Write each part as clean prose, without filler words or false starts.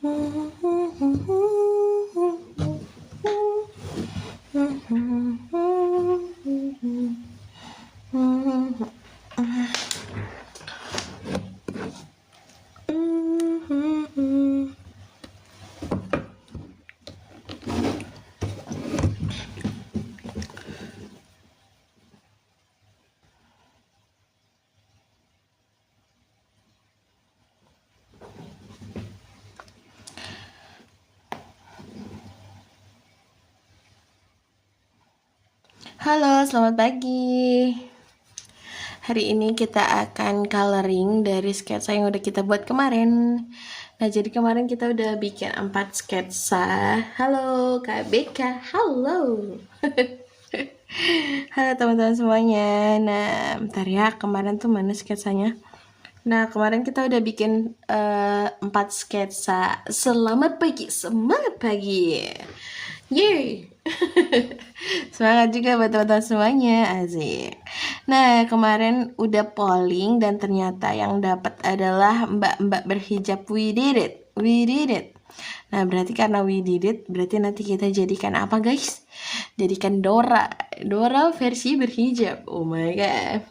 Halo, selamat pagi. Hari ini kita akan coloring dari sketsa yang udah kita buat kemarin. Nah, jadi kemarin kita udah bikin 4 sketsa. Halo Kak Beka, halo. Halo teman-teman semuanya. Nah, bentar ya, kemarin tuh mana sketsanya? Nah, kemarin kita udah bikin 4 sketsa. Selamat pagi, semangat pagi. Yeay. Semangat juga buat teman-teman semuanya, asik. Nah, kemarin udah polling dan ternyata yang dapat adalah mbak-mbak berhijab. We did it, we did it. Nah, berarti karena we did it, berarti nanti kita jadikan apa guys? Jadikan Dora versi berhijab. Oh my god.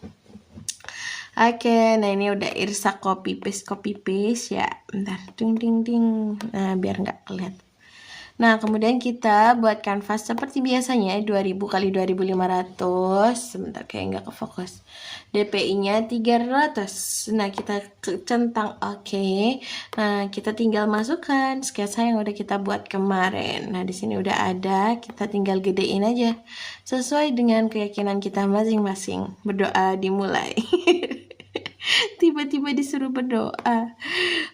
Oke, nah ini udah Irsa copy paste ya. Bentar, ding. Nah, biar nggak kelihatan. Nah, kemudian kita buat kanvas seperti biasanya 2000 kali 2500. Sebentar kayak nggak kefokus. DPI-nya 300. Nah, kita centang oke. Nah, kita tinggal masukkan sketsa yang udah kita buat kemarin. Nah, di sini udah ada, kita tinggal gedein aja. Sesuai dengan keyakinan kita masing-masing. Berdoa dimulai. Tiba-tiba disuruh berdoa.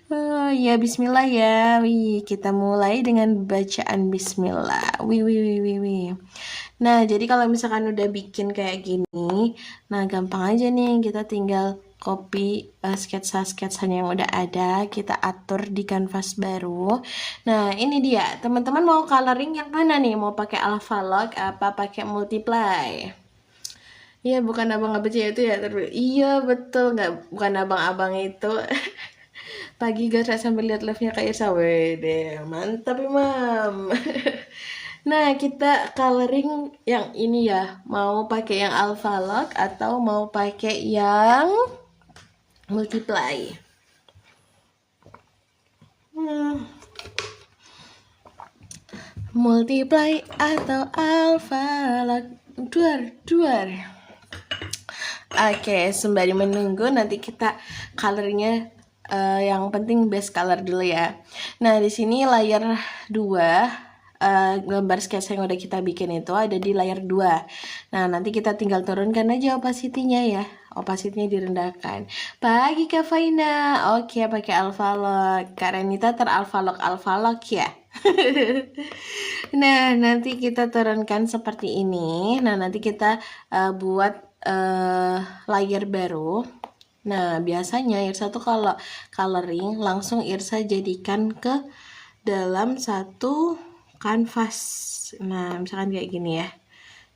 Oh, ya bismillah ya. Wih, kita mulai dengan bacaan bismillah. Wih. Nah, jadi kalau misalkan udah bikin kayak gini, nah gampang aja nih, kita tinggal copy sketsa-sketsanya yang udah ada, kita atur di kanvas baru. Nah, ini dia. Teman-teman mau coloring yang mana nih? Mau pakai Alphalog apa pakai Multiply? Iya, bukan abang-abang itu ya, iya betul, bukan abang-abang itu. Pagi gak sambil lihat live-nya Kak Irsa. Wede, mantap Imam. Nah, kita coloring yang ini ya. Mau pakai yang Alphalog atau mau pakai yang Multiply? Multiply atau Alphalog? Duar. Oke, sembari menunggu nanti kita colornya yang penting base color dulu ya. Nah, di sini layer 2 gambar sketsa yang udah kita bikin itu ada di layer 2. Nah, nanti kita tinggal turunkan aja opacity-nya ya. Opacity-nya direndahkan. Pagi Kak Faina. Oke, pakai Alphalog. Kak Renita teralphalog ya. Nah, nanti kita turunkan seperti ini. Nah, nanti kita buat layer baru. Nah, biasanya Irsa tuh kalau coloring langsung Irsa jadikan ke dalam satu kanvas. Nah, misalkan kayak gini ya.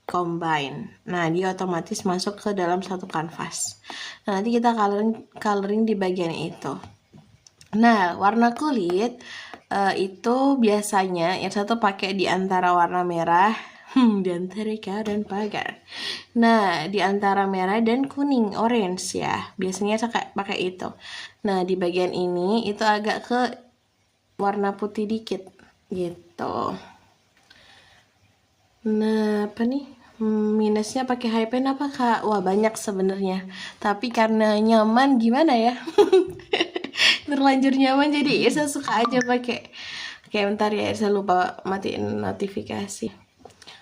Combine. Nah, dia otomatis masuk ke dalam satu kanvas. Nah, nanti kita coloring di bagian itu. Nah, warna kulit itu biasanya Irsa tuh pakai di antara warna merah di antara kau dan pagar. Nah, di antara merah dan kuning, orange ya. Biasanya saya pakai itu. Nah, di bagian ini itu agak ke warna putih dikit gitu. Nah, apa nih? Minusnya pakai high pen apa Kak? Wah, banyak sebenarnya. Tapi karena nyaman gimana ya? Terlanjur nyaman jadi saya suka aja pakai. Oke, bentar ya, saya lupa matiin notifikasi.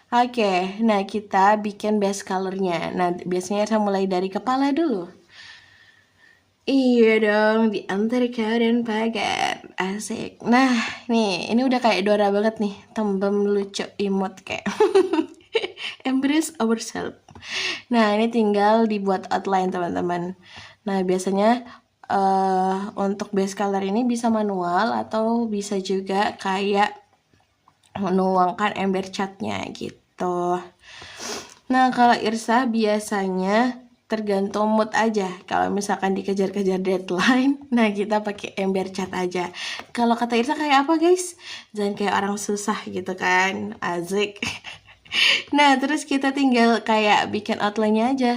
Oke, nah kita bikin base colornya. Nah, biasanya saya mulai dari kepala dulu. Iya dong, di antara kau dan pagar. Asik. Nah, nih, ini udah kayak Dora banget nih. Tembem lucu imut kayak. Embrace ourselves. Nah, ini tinggal dibuat outline teman-teman. Nah, biasanya untuk base color ini bisa manual atau bisa juga kayak menuangkan ember catnya gitu. Nah, kalau Irsa biasanya tergantung mood aja. Kalau misalkan dikejar-kejar deadline, nah kita pakai ember cat aja. Kalau kata Irsa kayak apa guys? Jangan kayak orang susah gitu kan, asik. Nah terus kita tinggal kayak bikin outline-nya aja.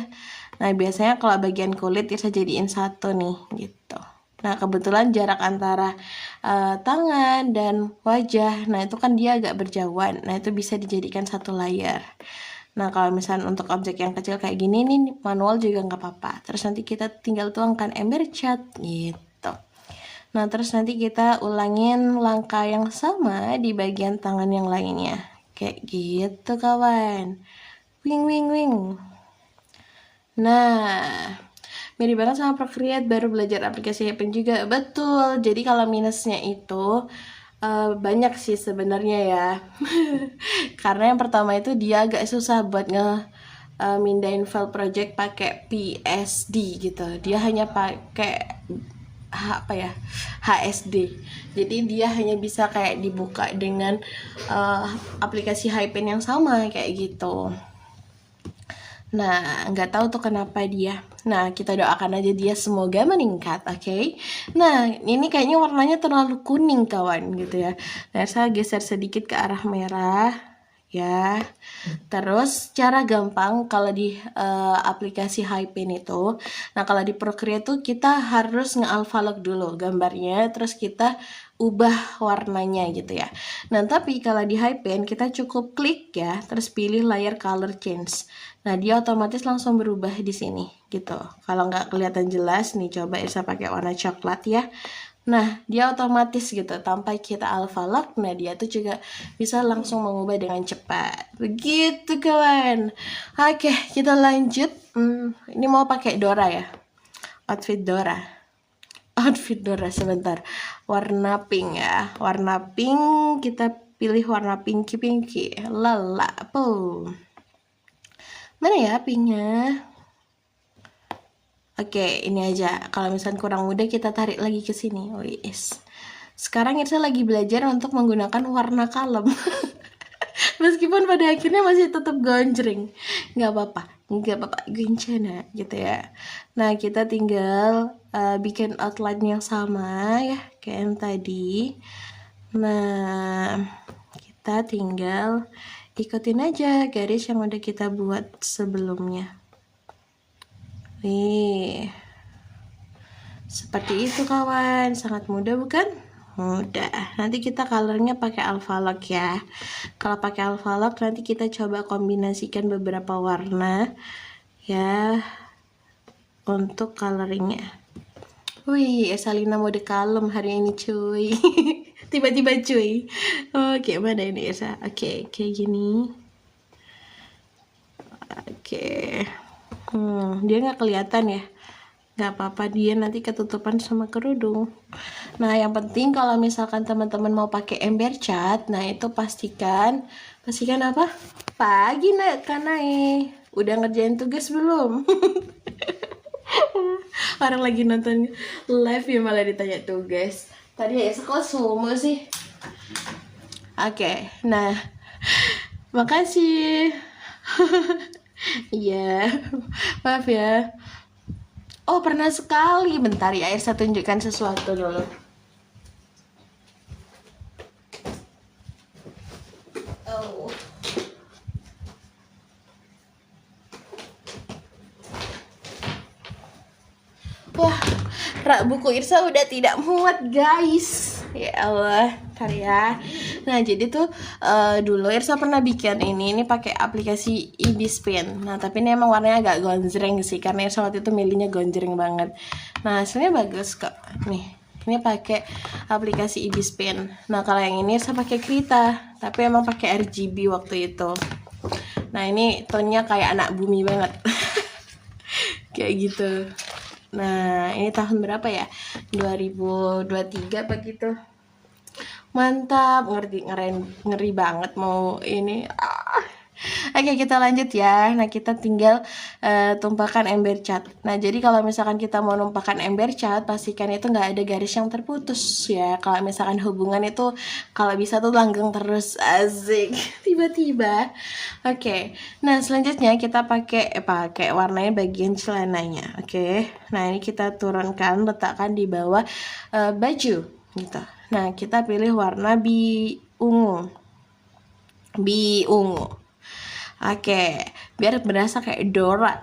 Nah biasanya kalau bagian kulit Irsa jadiin satu nih gitu. Nah kebetulan jarak antara tangan dan wajah, nah itu kan dia agak berjauhan. Nah itu bisa dijadikan satu layer. Nah kalau misalnya untuk objek yang kecil kayak gini nih manual juga nggak apa-apa. Terus nanti kita tinggal tuangkan ember cat gitu. Nah terus nanti kita ulangin langkah yang sama di bagian tangan yang lainnya. Kayak gitu kawan. Wing wing wing. Nah mirip banget sama Procreate, baru belajar aplikasi Happen juga. Betul, jadi kalau minusnya itu banyak sih sebenarnya ya. Karena yang pertama itu dia agak susah buat mindahin file project pakai PSD gitu. Dia hanya pakai HSD. Jadi dia hanya bisa kayak dibuka dengan aplikasi Hypen yang sama kayak gitu. Nah, nggak tahu tuh kenapa dia. Nah, kita doakan aja dia semoga meningkat, oke? Nah, ini kayaknya warnanya terlalu kuning, kawan, gitu ya. Nah, saya geser sedikit ke arah merah, ya. Terus, cara gampang kalau di aplikasi Hypen itu, nah kalau di Procreate tuh kita harus nge-alpha-log dulu gambarnya, terus kita ubah warnanya gitu ya. Nah, tapi kalau di Hypen kita cukup klik ya, terus pilih layer color change. Nah, dia otomatis langsung berubah di sini gitu. Kalau nggak kelihatan jelas nih, coba Irsa pakai warna coklat ya. Nah, dia otomatis gitu tanpa kita alpha lock. Nah, dia tuh juga bisa langsung mengubah dengan cepat. Begitu kawan. Oke, kita lanjut. Ini mau pakai Dora ya. Outfit Dora. Outfit Dora sebentar. Warna pink ya. Warna pink kita pilih warna pinky. Lala, po. Mana ya pinknya? Oke, ini aja. Kalau misalnya kurang mudah kita tarik lagi ke sini. Oh yes. Sekarang Irsa lagi belajar untuk menggunakan warna kalem. Meskipun pada akhirnya masih tetap gonjreng. Nggak apa-apa, gencana gitu ya. Nah, kita tinggal bikin outline yang sama ya, kayak yang tadi. Nah, kita tinggal ikutin aja garis yang udah kita buat sebelumnya. Nih, seperti itu kawan, sangat mudah bukan? Mudah. Nanti kita colornya pakai alpha lock ya. Kalau pakai alpha lock nanti kita coba kombinasikan beberapa warna ya untuk coloringnya. Wih, Esalina mode kalem hari ini cuy. Tiba-tiba cuy. Oke, mana ini Esa? Oke, kayak gini. Oke. Dia nggak kelihatan ya. Nggak apa-apa, dia nanti ketutupan sama kerudung. Nah, yang penting kalau misalkan teman-teman mau pakai ember cat, nah itu pastikan apa? Pagi Kanai. Udah ngerjain tugas belum? Orang lagi nonton live ya malah ditanya tugas. Tadi ya sekolah semua sih. Oke, nah makasih. Iya, maaf ya. Oh, pernah sekali. Bentar ya, saya tunjukkan sesuatu dulu. Oh. Wah, rak buku Irsa udah tidak muat guys. Ya Allah, ntar ya. Nah jadi tuh dulu Irsa pernah bikin ini pakai aplikasi Ibis Pen. Nah tapi ini emang warnanya agak gonjreng sih, karena Irsa waktu itu milihnya gonjreng banget. Nah hasilnya bagus kok. Nih, ini pakai aplikasi Ibis Pen. Nah kalau yang ini Irsa pakai Krita, tapi emang pakai RGB waktu itu. Nah ini tone-nya kayak anak bumi banget. Kayak gitu. Nah, ini tahun berapa ya? 2023 begitu. Mantap, ngeri banget mau ini. Oke, kita lanjut ya. Nah, kita tinggal tumpahkan ember cat. Nah, jadi kalau misalkan kita mau numpahkan ember cat, pastikan itu nggak ada garis yang terputus ya. Kalau misalkan hubungan itu kalau bisa tuh langgeng terus, asik. Tiba-tiba. Oke. Nah, selanjutnya kita pakai warnanya bagian celananya. Oke. Nah, ini kita turunkan, letakkan di bawah baju gitu. Nah, kita pilih warna ungu. Ungu. Oke, biar berasa kayak Dora.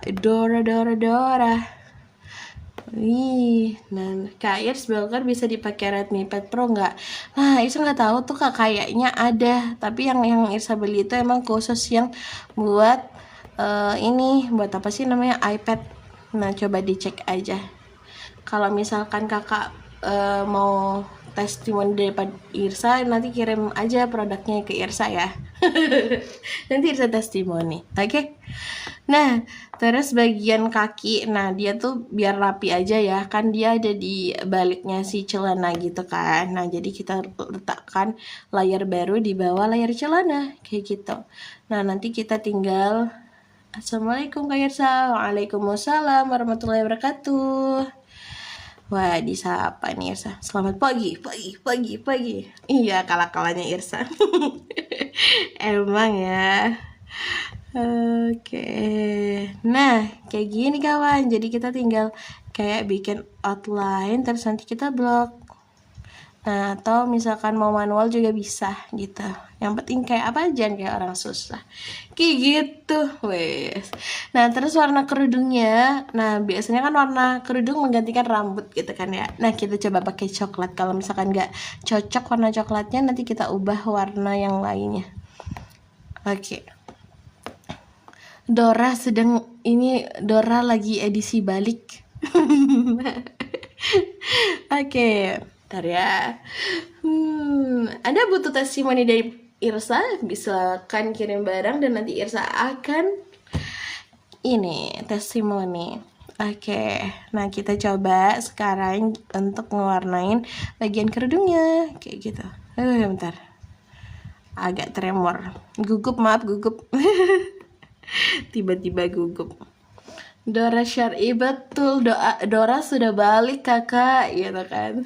Nah, Kak Irs Belker bisa dipakai Redmi Pad Pro nggak? Nah, Irsa nggak tahu tuh Kak, kayaknya ada. Tapi yang Irsa beli itu emang khusus yang buat ini, buat apa sih namanya, iPad. Nah, coba dicek aja. Kalau misalkan Kakak mau testimoni daripada Irsa, nanti kirim aja produknya ke Irsa ya. Nanti Irsa testimoni, oke? Nah, terus bagian kaki, nah dia tuh biar rapi aja ya, kan dia ada di baliknya si celana gitu kan. Nah, jadi kita letakkan layar baru di bawah layar celana, kayak gitu. Nah, nanti kita tinggal Assalamualaikum Kak Irsa. Waalaikumsalam warahmatullahi wabarakatuh. Wah, disapa nih Irsa. Selamat pagi. Iya, kalah-kalahnya Irsa. Emang ya. Oke. Nah, kayak gini kawan. Jadi kita tinggal kayak bikin outline, terus nanti kita blok. Nah, atau misalkan mau manual juga bisa gitu. Yang penting kayak apa, jangan kayak orang susah. Kayak gitu, wes. Nah, terus warna kerudungnya. Nah, biasanya kan warna kerudung menggantikan rambut gitu kan ya. Nah, kita coba pakai coklat. Kalau misalkan nggak cocok warna coklatnya, nanti kita ubah warna yang lainnya. Oke. Dora lagi edisi balik. Oke. Bentar ya. Anda butuh testimoni dari Irsa, silakan kirim barang dan nanti Irsa akan ini testimoni. Oke, nah kita coba sekarang untuk ngewarnain bagian kerudungnya kayak gitu. Bentar, agak tremor, maaf gugup. Tiba-tiba gugup. Dora Syar'i, betul, Dora sudah balik kakak gitu kan.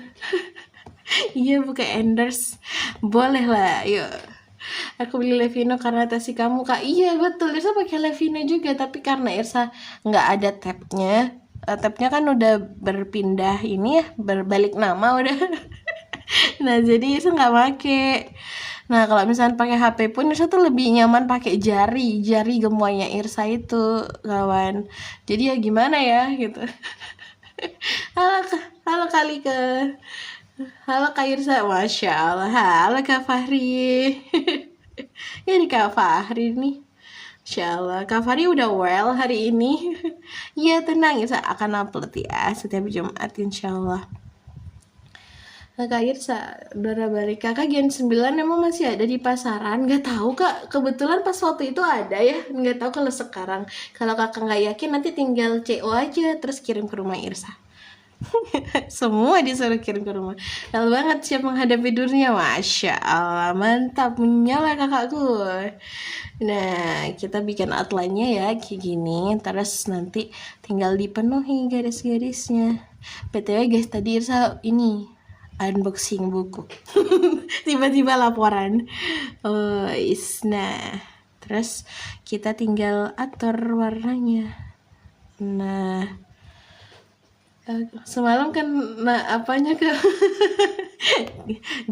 Iya, buka endorse, boleh lah, yuk. Aku beli Levino karena tesi kamu Kak. Iya betul, Irsa pakai Levino juga, tapi karena Irsa nggak ada tabnya, tabnya kan udah berpindah ini ya, berbalik nama udah. Nah, jadi Irsa nggak pakai. Nah, kalau misalnya pakai HP pun Irsa tuh lebih nyaman pakai jari gemuanya Irsa itu, kawan. Jadi ya gimana ya gitu. Halo Kak Irsa, Masya Allah. Halo Kak Fahri. Ini Kak Fahri nih. Masya Allah, Kak Fahri udah well hari ini. Iya, tenang, Irsa akan upload ya setiap Jumat insya Allah. Kak Irsa, Dora balik. Kakak Gen 9 emang masih ada di pasaran? Gak tahu Kak, kebetulan pas waktu itu ada ya. Gak tahu kalau sekarang. Kalau kakak gak yakin nanti tinggal CO aja, terus kirim ke rumah Irsa. Semua disuruh kirim ke rumah. Hal banget siap menghadapi dunia. Masya Allah, mantap, menyala kakakku. Nah, kita bikin outline-nya ya kayak gini. Terus nanti tinggal dipenuhi garis-garisnya. BTW guys, tadi Irsa ini unboxing buku. Tiba-tiba laporan. Nah, terus kita tinggal atur warnanya. Nah, semalam kan, nah apanya Kak?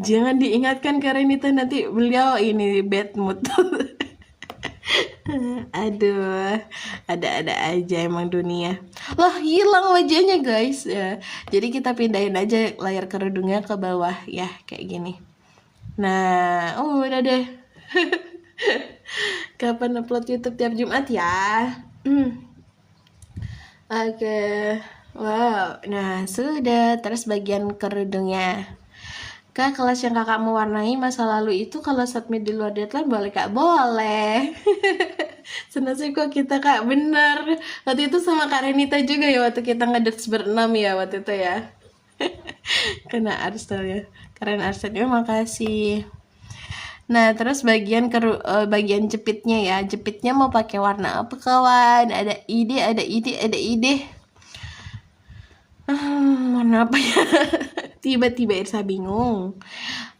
Jangan diingatkan karena ini tuh nanti beliau ini bad mood. Aduh, ada-ada aja emang dunia. Lah, hilang wajahnya guys ya. Jadi kita pindahin aja layar kerudungnya ke bawah ya, kayak gini. Nah, udah deh. Kapan upload YouTube tiap Jumat ya? Oke. Wow, nah sudah. Terus bagian kerudungnya. Kak, kelas yang kakak mewarnai masa lalu itu kalau submit di luar deadline boleh Kak? Boleh. Senasib kok kita Kak, bener. Waktu itu sama Kak Renita juga ya, waktu kita ngedets berenam ya waktu itu ya. Kena Arsel ya. Keren Arsel ya, makasih. Nah, terus bagian jepitnya ya. Jepitnya mau pakai warna apa kawan? Ada ide. Warna apa ya? Tiba-tiba Irsa bingung.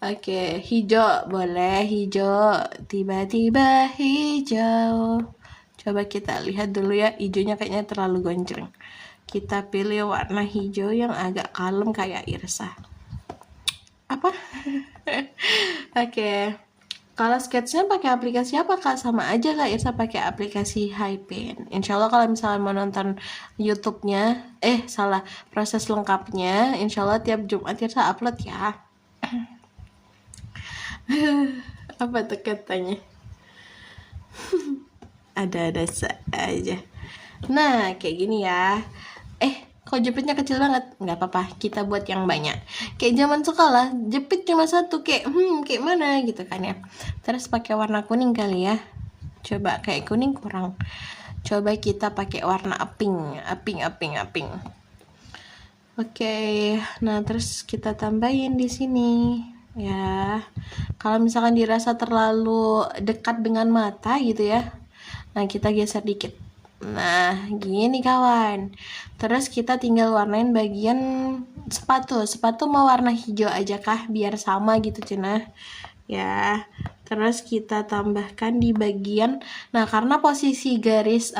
Oke, hijau boleh, hijau. Tiba-tiba hijau. Coba kita lihat dulu ya, hijaunya kayaknya terlalu gonjreng. Kita pilih warna hijau yang agak kalem kayak Irsa. Apa? Oke. Kalau sketsnya pakai aplikasi apa kak? Sama aja kak Irsa pakai aplikasi Hypen. Insya Allah kalau misalnya mau nonton YouTube-nya, proses lengkapnya, Insya Allah tiap Jumat Irsa upload ya. Apa tuh katanya? Ada-ada saja. Nah, kayak gini ya. Kok jepitnya kecil banget? Nggak apa-apa, kita buat yang banyak. Kayak zaman sekolah, jepit cuma satu, kayak mana gitu kan ya. Terus pakai warna kuning kali ya. Coba kayak kuning kurang. Coba kita pakai warna pink. Oke, nah terus kita tambahin di sini ya. Kalau misalkan dirasa terlalu dekat dengan mata gitu ya, nah kita geser dikit. Nah, gini kawan. Terus kita tinggal warnain bagian sepatu. Sepatu mau warna hijau aja kah? Biar sama gitu Cina. Ya. Terus kita tambahkan di bagian. Nah, karena posisi garis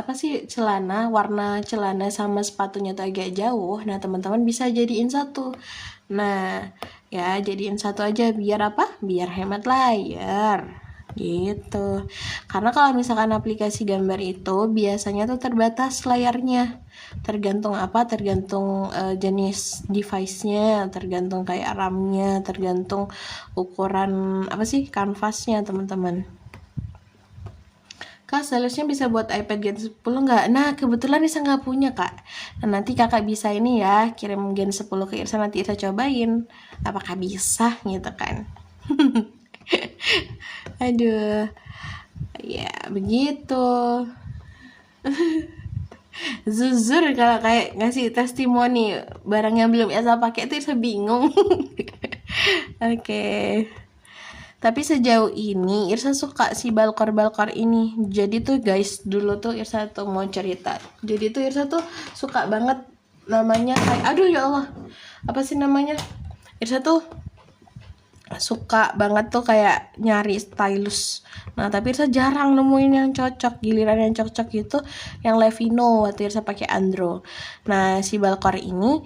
celana, warna celana sama sepatunya tuh agak jauh. Nah, teman-teman bisa jadiin satu. Nah, ya jadiin satu aja biar apa? Biar hemat layar. Gitu. Karena kalau misalkan aplikasi gambar itu biasanya tuh terbatas layarnya. Tergantung jenis device-nya, tergantung kayak RAM-nya, tergantung ukuran kanvasnya, teman-teman. Kak, seharusnya bisa buat iPad Gen 10 nggak? Nah, kebetulan Irsa nggak punya, Kak. Nah, nanti kakak bisa ini ya, kirim Gen 10 ke Irsa, nanti Irsa cobain. Apakah bisa, gitu kan. Aduh, ya begitu. Zuzur kalau kayak ngasih testimoni barang yang belum Irsa pakai itu Irsa bingung. Oke. Tapi sejauh ini Irsa suka si balkor ini. Jadi tuh guys, dulu tuh Irsa tuh mau cerita. Jadi tuh Irsa tuh suka banget namanya kayak aduh ya Allah. Apa sih namanya? Irsa tuh suka banget tuh kayak nyari stylus. Nah, tapi Irsa jarang nemuin yang cocok. Giliran yang cocok itu yang Levino waktu Irsa pakai Andro. Nah, si balkor ini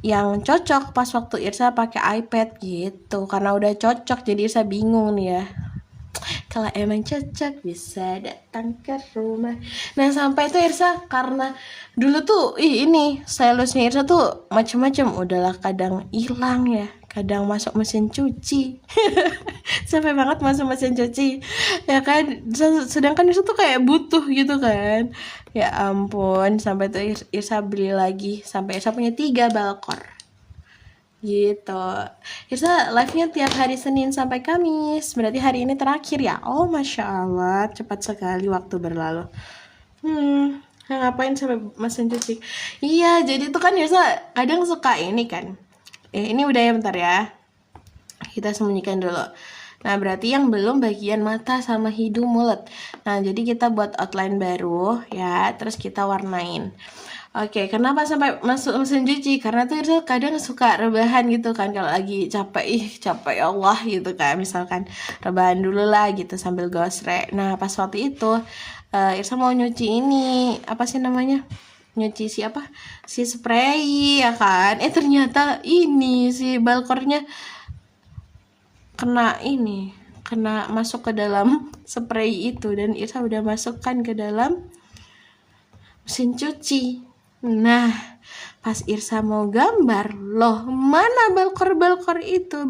yang cocok pas waktu Irsa pakai iPad gitu. Karena udah cocok jadi Irsa bingung nih ya. Kalau emang cocok bisa datang ke rumah. Nah, sampai itu Irsa karena dulu tuh ini stylusnya Irsa tuh macam-macam, udahlah kadang hilang ya, kadang masuk mesin cuci. Sampai banget masuk mesin cuci ya kan, sedangkan Irsa tuh kayak butuh gitu kan. Ya ampun, sampai tuh Irsa beli lagi sampai Irsa punya 3 balkor gitu. Irsa live-nya tiap hari Senin sampai Kamis, berarti hari ini terakhir ya. Oh Masya Allah, cepat sekali waktu berlalu. Ngapain sampai mesin cuci? Iya, jadi tuh kan Irsa kadang suka ini kan. Ini udah ya, bentar ya. Kita sembunyikan dulu. Nah, berarti yang belum bagian mata sama hidung mulut. Nah, jadi kita buat outline baru ya, terus kita warnain. Oke, kenapa sampai masuk mesin cuci? Karena tuh Irsa kadang suka rebahan gitu kan, kalau lagi capek ya Allah gitu kan. Misalkan rebahan dulu lah gitu sambil gosrek. Nah, pas waktu itu Irsa mau nyuci ini, apa sih namanya? Nyuci si spray ya kan. Ternyata ini si balkornya kena masuk ke dalam spray itu dan Irsa udah masukkan ke dalam mesin cuci. Nah, pas Irsa mau gambar, loh mana balkor itu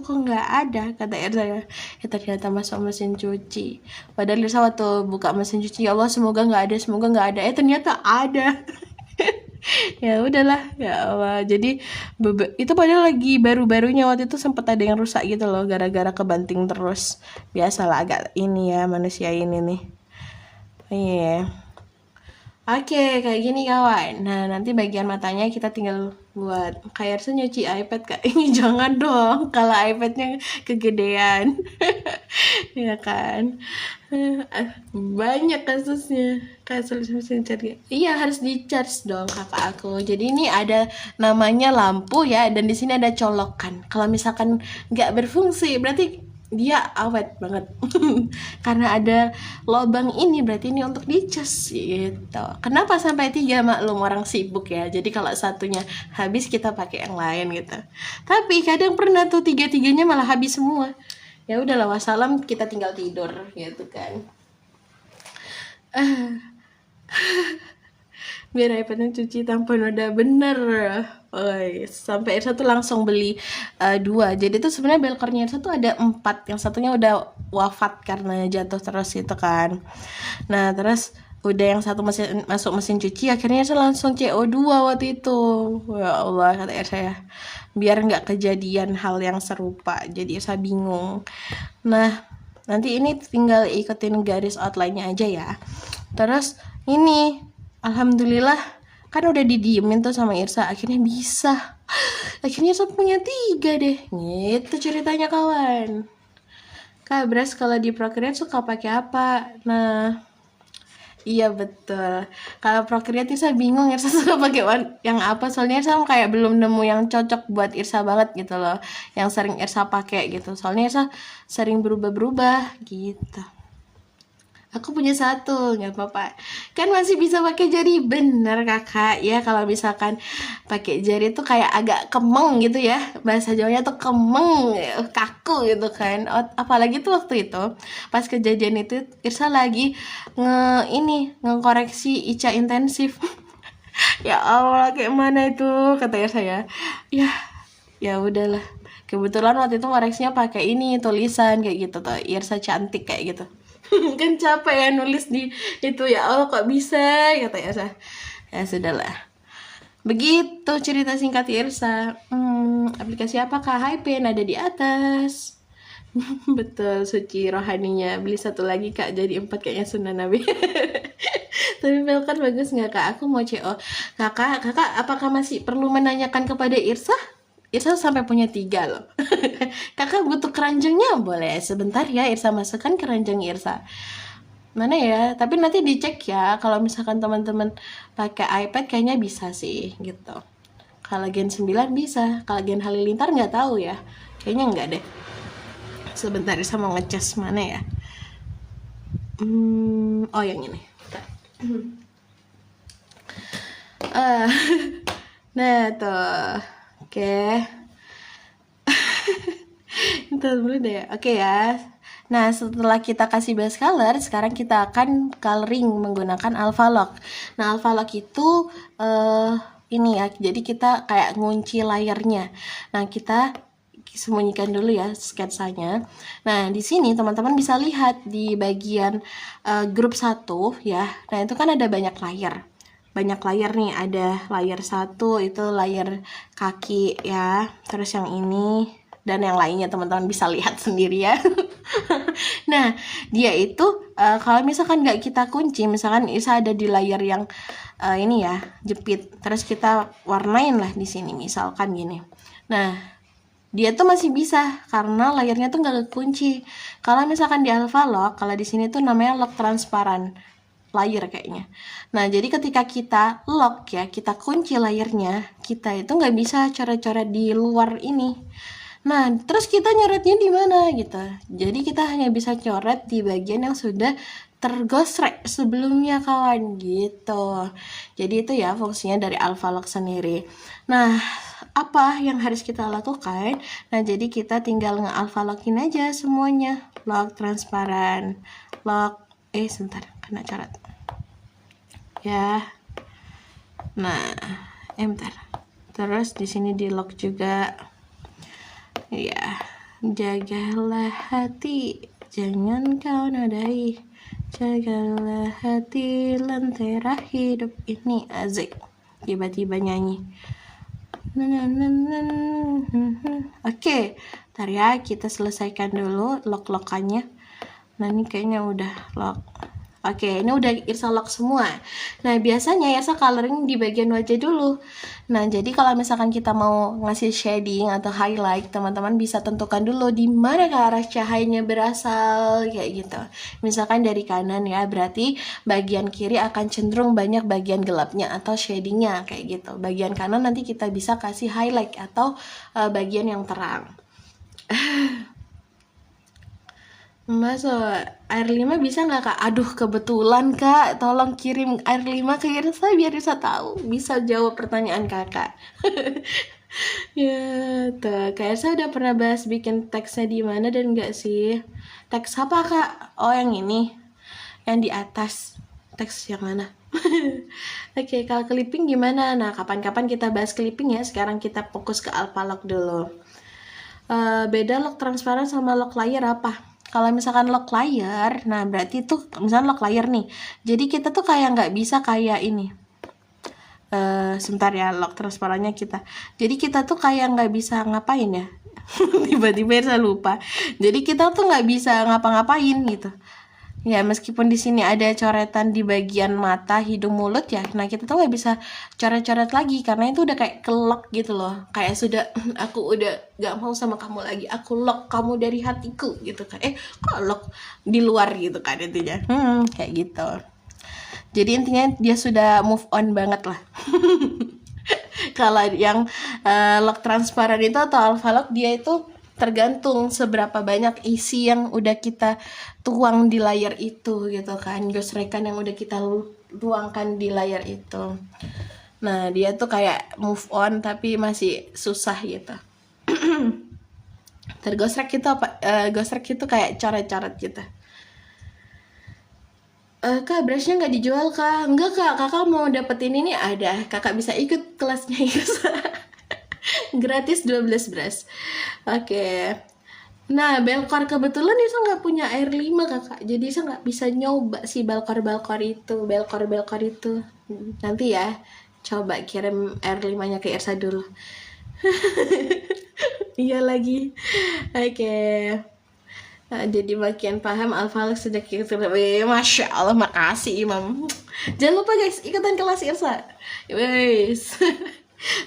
kok nggak ada, kata Irsa ya. Ternyata masuk mesin cuci. Padahal Irsa waktu buka mesin cuci, ya Allah semoga nggak ada, ternyata ada. Ya udahlah, ya Allah. Jadi itu padahal lagi baru-barunya, waktu itu sempat ada yang rusak gitu loh gara-gara kebanting terus. Biasalah agak ini ya manusia ini nih. Iya. Oke, kayak gini kawan. Nah, nanti bagian matanya kita tinggal buat kayak Ersa nyuci iPad kak. Ini jangan dong, kalau iPadnya kegedean. Ya kan? Banyak kasusnya. Kasus mesin cari. Iya, harus di-charge dong kakak aku. Jadi ini ada namanya lampu ya, dan di sini ada colokan. Kalau misalkan nggak berfungsi, berarti dia awet banget. Karena ada lubang ini berarti ini untuk dicas gitu. Kenapa sampai 3? Maklum orang sibuk ya. Jadi kalau satunya habis kita pakai yang lain gitu. Tapi kadang pernah tuh tiga-tiganya malah habis semua. Ya udahlah wassalam, kita tinggal tidur gitu kan. Biar iPadnya cuci tampon udah bener. Oi, sampai Irsa tuh langsung beli 2. Jadi tuh sebenarnya belkornya Irsa tuh ada 4. Yang satunya udah wafat karena jatuh terus itu kan. Nah terus udah yang satu masuk mesin cuci, akhirnya Irsa langsung CO2 waktu itu. Ya Allah, kata Irsa ya, biar nggak kejadian hal yang serupa. Jadi Irsa bingung. Nah nanti ini tinggal ikutin garis outline-nya aja ya. Terus ini alhamdulillah kan udah didiemin tuh sama Irsa, akhirnya bisa. Akhirnya Irsa punya 3 deh. Gitu ceritanya kawan. Kak Bras kalau di Procreate suka pakai apa? Nah, iya betul. Kalau Procreate Irsa bingung Irsa suka pakai yang apa, soalnya Irsa kayak belum nemu yang cocok buat Irsa banget gitu loh. Yang sering Irsa pakai gitu. Soalnya Irsa sering berubah-berubah gitu. Aku punya 1, nggak apa-apa. Kan masih bisa pakai jari, bener kakak ya. Kalau misalkan pakai jari tuh kayak agak kemeng gitu ya. Bahasa Jawanya tuh kemeng, kaku gitu kan. Apalagi tuh waktu itu pas kejadian itu Irsa lagi ngekoreksi Ica intensif. Ya Allah, kayak mana itu kata Irsa ya. Ya udahlah. Kebetulan waktu itu koreksinya pakai ini tulisan kayak gitu tuh. Irsa cantik kayak gitu. Kan capek ya nulis di itu, ya Allah kok bisa kata Irsa. Ya sudahlah, begitu cerita singkat Irsa. Aplikasi apakah Hypen ada di atas. Betul, suci rohaninya. Beli 1 lagi kak, jadi 4 kayaknya sunnah Nabi. Tapi kan bagus nggak kak? Aku mau CO. Kakak apakah masih perlu menanyakan kepada Irsa? Irsa sampai punya 3 loh. Kakak butuh keranjangnya? Boleh sebentar ya Irsa masukkan keranjang Irsa. Mana ya? Tapi nanti dicek ya. Kalau misalkan teman-teman pakai iPad kayaknya bisa sih gitu. Kalau Gen 9 bisa. Kalau Gen Halilintar nggak tahu ya. Kayaknya nggak deh. Sebentar Irsa mau ngecas mana ya. Oh yang ini. Nah tuh. Oke. Ntar dulu deh. Oke ya. Nah, setelah kita kasih base color, sekarang kita akan coloring menggunakan Alphalock. Nah, Alphalock itu ini ya. Jadi kita kayak ngunci layarnya. Nah, kita sembunyikan dulu ya sketsanya. Nah, di sini teman-teman bisa lihat di bagian grup 1 ya. Nah, itu kan ada banyak layar. Banyak layar nih, ada layar 1 itu layar kaki ya. Terus yang ini dan yang lainnya teman-teman bisa lihat sendiri ya. Nah, dia itu kalau misalkan nggak kita kunci, misalkan Isa ada di layar yang ini ya, jepit. Terus kita warnain lah di sini, misalkan gini. Nah, dia tuh masih bisa karena layarnya tuh nggak kekunci. Kalau misalkan di Alphalock, kalau di sini tuh namanya lock transparan layar kayaknya. Nah, jadi ketika kita lock ya, kita kunci layarnya, kita itu nggak bisa coret-coret di luar ini. Nah, terus kita nyoretnya di mana gitu. Jadi kita hanya bisa coret di bagian yang sudah tergosrek sebelumnya kawan gitu. Jadi itu ya fungsinya dari Alphalock sendiri. Nah, apa yang harus kita lakukan? Nah, jadi kita tinggal nge-alphalockin aja semuanya. Lock transparan, lock sebentar, kena coret. Ya. Nah, bentar. Terus di sini di lock juga. Ya, jagalah hati, jangan kau nodai. Jagalah hati, lentera hidup ini. Asik. Tiba-tiba nyanyi. Oke, ntar ya kita selesaikan dulu lock-lockannya. Nah ini kayaknya udah lock. Oke, ini udah Irsa lock semua. Nah, biasanya Irsa coloring di bagian wajah dulu. Nah, jadi kalau misalkan kita mau ngasih shading atau highlight, teman-teman bisa tentukan dulu di mana ke arah cahayanya berasal, kayak gitu. Misalkan dari kanan ya, berarti bagian kiri akan cenderung banyak bagian gelapnya atau shadingnya, kayak gitu. Bagian kanan nanti kita bisa kasih highlight atau bagian yang terang. Mas, air 5 bisa nggak kak? Aduh kebetulan kak, tolong kirim air 5 ke Irsa biar Irsa tahu bisa jawab pertanyaan kakak. Ya, tuh Kak Irsa udah pernah bahas bikin teksnya di mana dan nggak sih? Teks apa kak? Oh yang ini, yang di atas. Teks yang mana? Oke, kalau clipping gimana? Nah, kapan-kapan kita bahas clipping ya. Sekarang kita fokus ke alpha lock dulu. Beda lock transparan sama lock layer apa? Kalau misalkan lock layer, nah berarti tuh misalnya lock layer nih. Jadi kita tuh kayak nggak bisa kayak ini. Sebentar ya, lock transparannya kita. Jadi kita tuh kayak nggak bisa ngapain ya? Tiba-tiba saya lupa. Jadi kita tuh nggak bisa ngapa-ngapain gitu. Ya meskipun di sini ada coretan di bagian mata, hidung, mulut ya. Nah kita tuh nggak bisa coret-coret lagi karena itu udah kayak kelok gitu loh. Kayak sudah aku udah nggak mau sama kamu lagi. Aku lock kamu dari hatiku gitu kan. Kok lock di luar gitu kan intinya. Kayak gitu. Jadi intinya dia sudah move on banget lah. Kalau yang lock transparan itu atau alpha lock dia itu tergantung seberapa banyak isi yang udah kita tuang di layar itu gitu kan, gosrekan yang udah kita tuangkan di layar itu. Nah dia tuh kayak move on tapi masih susah gitu. Tergosrek itu apa? Gosrek itu kayak coret-coret gitu. Kak, brushnya nggak dijual kak? Enggak kak, kakak mau dapetin ini ada. Kakak bisa ikut kelasnya Irsa. Gratis 12 brush. Oke. Nah, Belkor kebetulan Isa nggak punya air 5 kakak. Jadi Isa nggak bisa nyoba si Belkor itu. Belkor itu. Nanti ya, coba kirim air 5-nya ke Irsa dulu. Iya lagi. Oke. Nah, jadi makin paham Alfa sudah kita. Masya Allah, makasih Imam. Jangan lupa guys, ikutan kelas Irsa. Wes.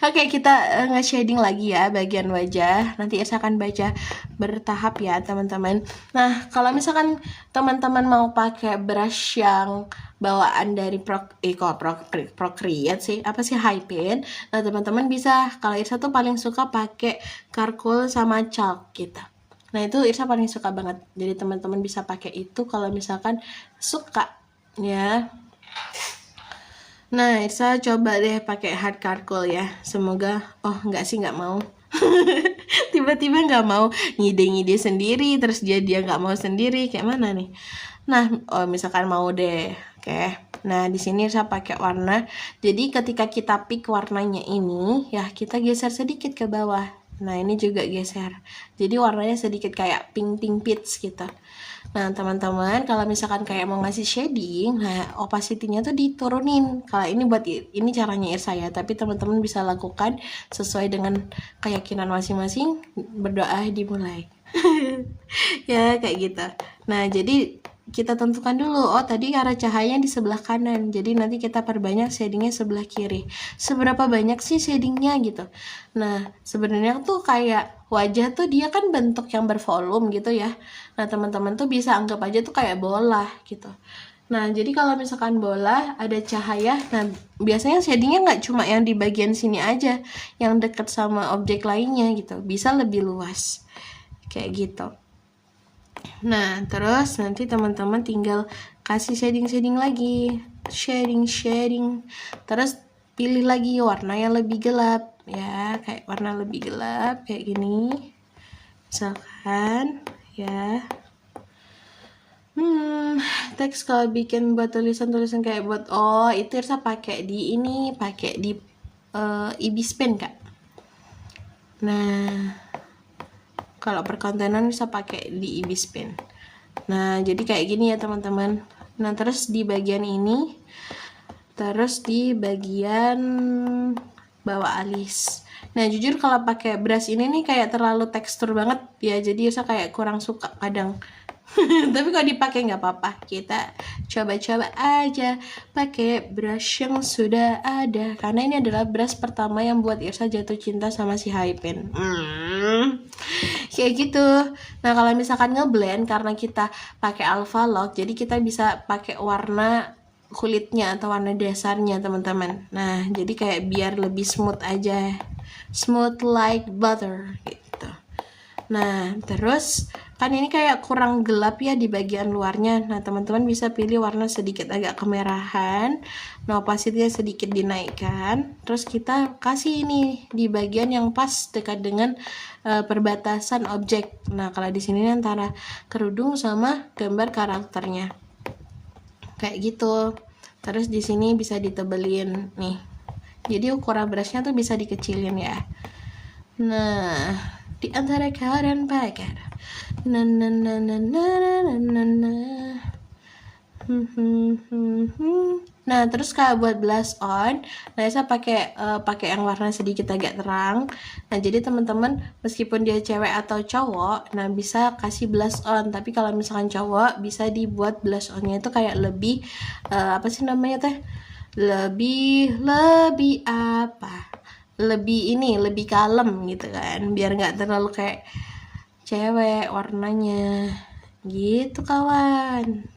Oke, kita nge-shading lagi ya bagian wajah. Nanti Irsa akan baca bertahap ya teman-teman. Nah, kalau misalkan teman-teman mau pakai brush yang bawaan dari Procreate sih, apa sih Hypen. Nah, teman-teman bisa, kalau Irsa tuh paling suka pakai charcoal sama chalk gitu. Nah, itu Irsa paling suka banget. Jadi teman-teman bisa pakai itu kalau misalkan suka ya. Nah, Irsa coba deh pakai hard charcoal ya. Semoga, nggak sih, nggak mau. Tiba-tiba nggak mau, ngide-ngide sendiri, terus dia nggak mau sendiri, kayak mana nih? Nah, misalkan mau deh, oke. Nah, di sini Irsa pakai warna. Jadi ketika kita pick warnanya ini, ya kita geser sedikit ke bawah. Nah, ini juga geser. Jadi warnanya sedikit kayak pink peach gitu. Nah, teman-teman, kalau misalkan kayak mau ngasih shading, nah opacity-nya tuh diturunin. Kalau ini buat ini caranya Irsa ya, tapi teman-teman bisa lakukan sesuai dengan keyakinan masing-masing. Berdoa dimulai. Ya, kayak gitu. Nah, jadi kita tentukan dulu, tadi arah cahaya di sebelah kanan, jadi nanti kita perbanyak shadingnya sebelah kiri. Seberapa banyak sih shadingnya gitu. Nah, sebenarnya tuh kayak wajah tuh dia kan bentuk yang bervolume gitu ya. Nah, teman-teman tuh bisa anggap aja tuh kayak bola gitu. Nah, jadi kalau misalkan bola ada cahaya, nah biasanya shadingnya nggak cuma yang di bagian sini aja, yang dekat sama objek lainnya gitu, bisa lebih luas kayak gitu. Nah, terus nanti teman-teman tinggal kasih shading lagi, shading. Terus pilih lagi warna yang lebih gelap ya, kayak warna lebih gelap kayak gini. Misalkan ya. Teks kalau bikin buat tulisan kayak buat itu Irsa pakai di ini, pakai di Ibis Pen Kak. Nah, kalau perkontenan bisa pakai di Ibis Pen. Nah, jadi kayak gini ya teman-teman. Nah, terus di bagian ini, terus di bagian bawah alis. Nah, jujur kalau pakai brush ini nih kayak terlalu tekstur banget ya. Jadi saya kayak kurang suka kadang Tapi kalau dipakai nggak apa-apa, kita coba-coba aja pakai brush yang sudah ada, karena ini adalah brush pertama yang buat Irsa jatuh cinta sama si Hypen. Kayak gitu. Nah kalau misalkan ngeblend, karena kita pakai Alpha Lock, jadi kita bisa pakai warna kulitnya atau warna dasarnya teman-teman. Nah jadi kayak biar lebih smooth aja, smooth like butter gitu. Nah terus kan ini kayak kurang gelap ya di bagian luarnya. Nah teman-teman bisa pilih warna sedikit agak kemerahan. Nah opacity sedikit dinaikkan. Terus kita kasih ini di bagian yang pas dekat dengan perbatasan objek. Nah kalau di sini antara kerudung sama gambar karakternya kayak gitu. Terus di sini bisa ditebelin nih. Jadi ukuran brushnya tuh bisa dikecilin ya. Nah di antara kau dan pagar. Nah. Nah terus kalau buat blush on, nah saya pakai yang warna sedikit agak terang. Nah jadi teman-teman meskipun dia cewek atau cowok, nah bisa kasih blush on. Tapi kalau misalkan cowok, bisa dibuat blush onnya itu kayak lebih apa sih namanya teh? Lebih apa? Lebih kalem gitu kan, biar nggak terlalu kayak cewek warnanya gitu kawan.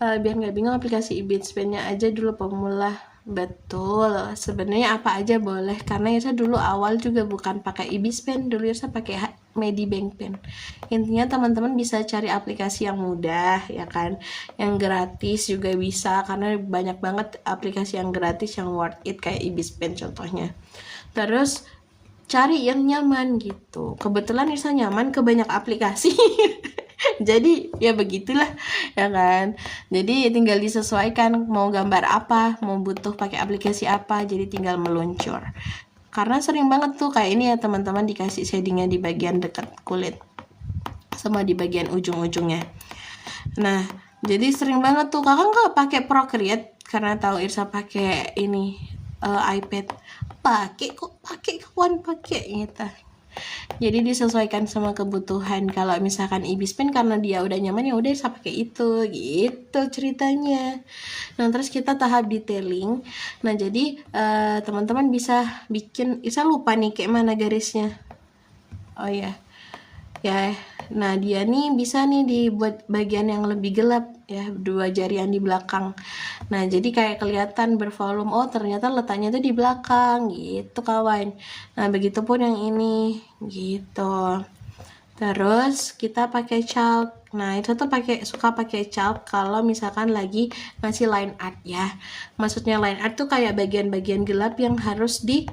Biar nggak bingung, aplikasi eBeatsPen-nya aja dulu pemula. Betul, sebenarnya apa aja boleh, karena Irsa dulu awal juga bukan pakai eBeatsPen, dulu Irsa pakai Medibank Pen. Intinya teman-teman bisa cari aplikasi yang mudah ya kan, yang gratis juga bisa, karena banyak banget aplikasi yang gratis yang worth it kayak eBeatsPen contohnya. Terus cari yang nyaman gitu. Kebetulan Irsa nyaman ke banyak aplikasi. Jadi ya begitulah ya kan. Jadi tinggal disesuaikan mau gambar apa, mau butuh pakai aplikasi apa, jadi tinggal meluncur. Karena sering banget tuh kayak ini ya teman-teman, dikasih shadingnya di bagian dekat kulit sama di bagian ujung-ujungnya. Nah jadi sering banget tuh kakak nggak pakai Procreate karena tahu Irsa pakai ini iPad. Pakai kawan pakai gitu. Jadi disesuaikan sama kebutuhan. Kalau misalkan eBeatsPen karena dia udah nyaman, ya udah saya pakai itu gitu ceritanya. Nah terus kita tahap detailing. Nah jadi teman-teman bisa bikin, saya lupa nih kayak mana garisnya. Oh ya ya. Nah dia nih bisa nih dibuat bagian yang lebih gelap ya, dua jari yang di belakang. Nah jadi kayak kelihatan bervolume, oh ternyata letaknya tuh di belakang gitu kawan. Nah begitupun yang ini gitu. Terus kita pakai chalk. Nah itu tuh suka pakai chalk kalau misalkan lagi ngasih line art ya. Maksudnya line art tuh kayak bagian-bagian gelap yang harus di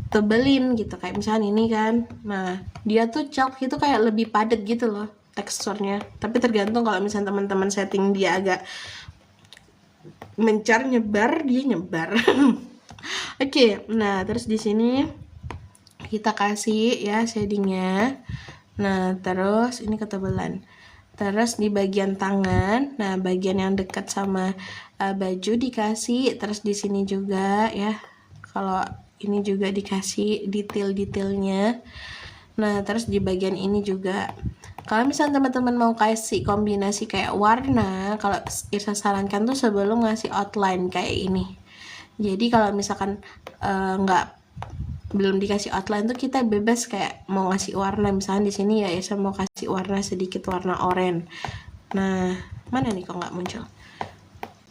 tebelin gitu, kayak misalnya ini kan. Nah dia tuh chalk itu kayak lebih padat gitu loh teksturnya, tapi tergantung kalau misalnya teman-teman setting dia agak mencar nyebar, dia nyebar. Oke, nah terus di sini kita kasih ya shadingnya. Nah terus ini ketebalan. Terus di bagian tangan, nah bagian yang dekat sama baju dikasih. Terus di sini juga ya, kalau ini juga dikasih detail-detailnya. Nah terus di bagian ini juga, kalau misalnya teman-teman mau kasih kombinasi kayak warna, kalau Irsa sarankan tuh sebelum ngasih outline kayak ini. Jadi kalau misalkan belum dikasih outline tuh kita bebas kayak mau ngasih warna. Misalnya di sini ya Irsa mau kasih warna sedikit warna oranye. Nah mana nih kok nggak muncul.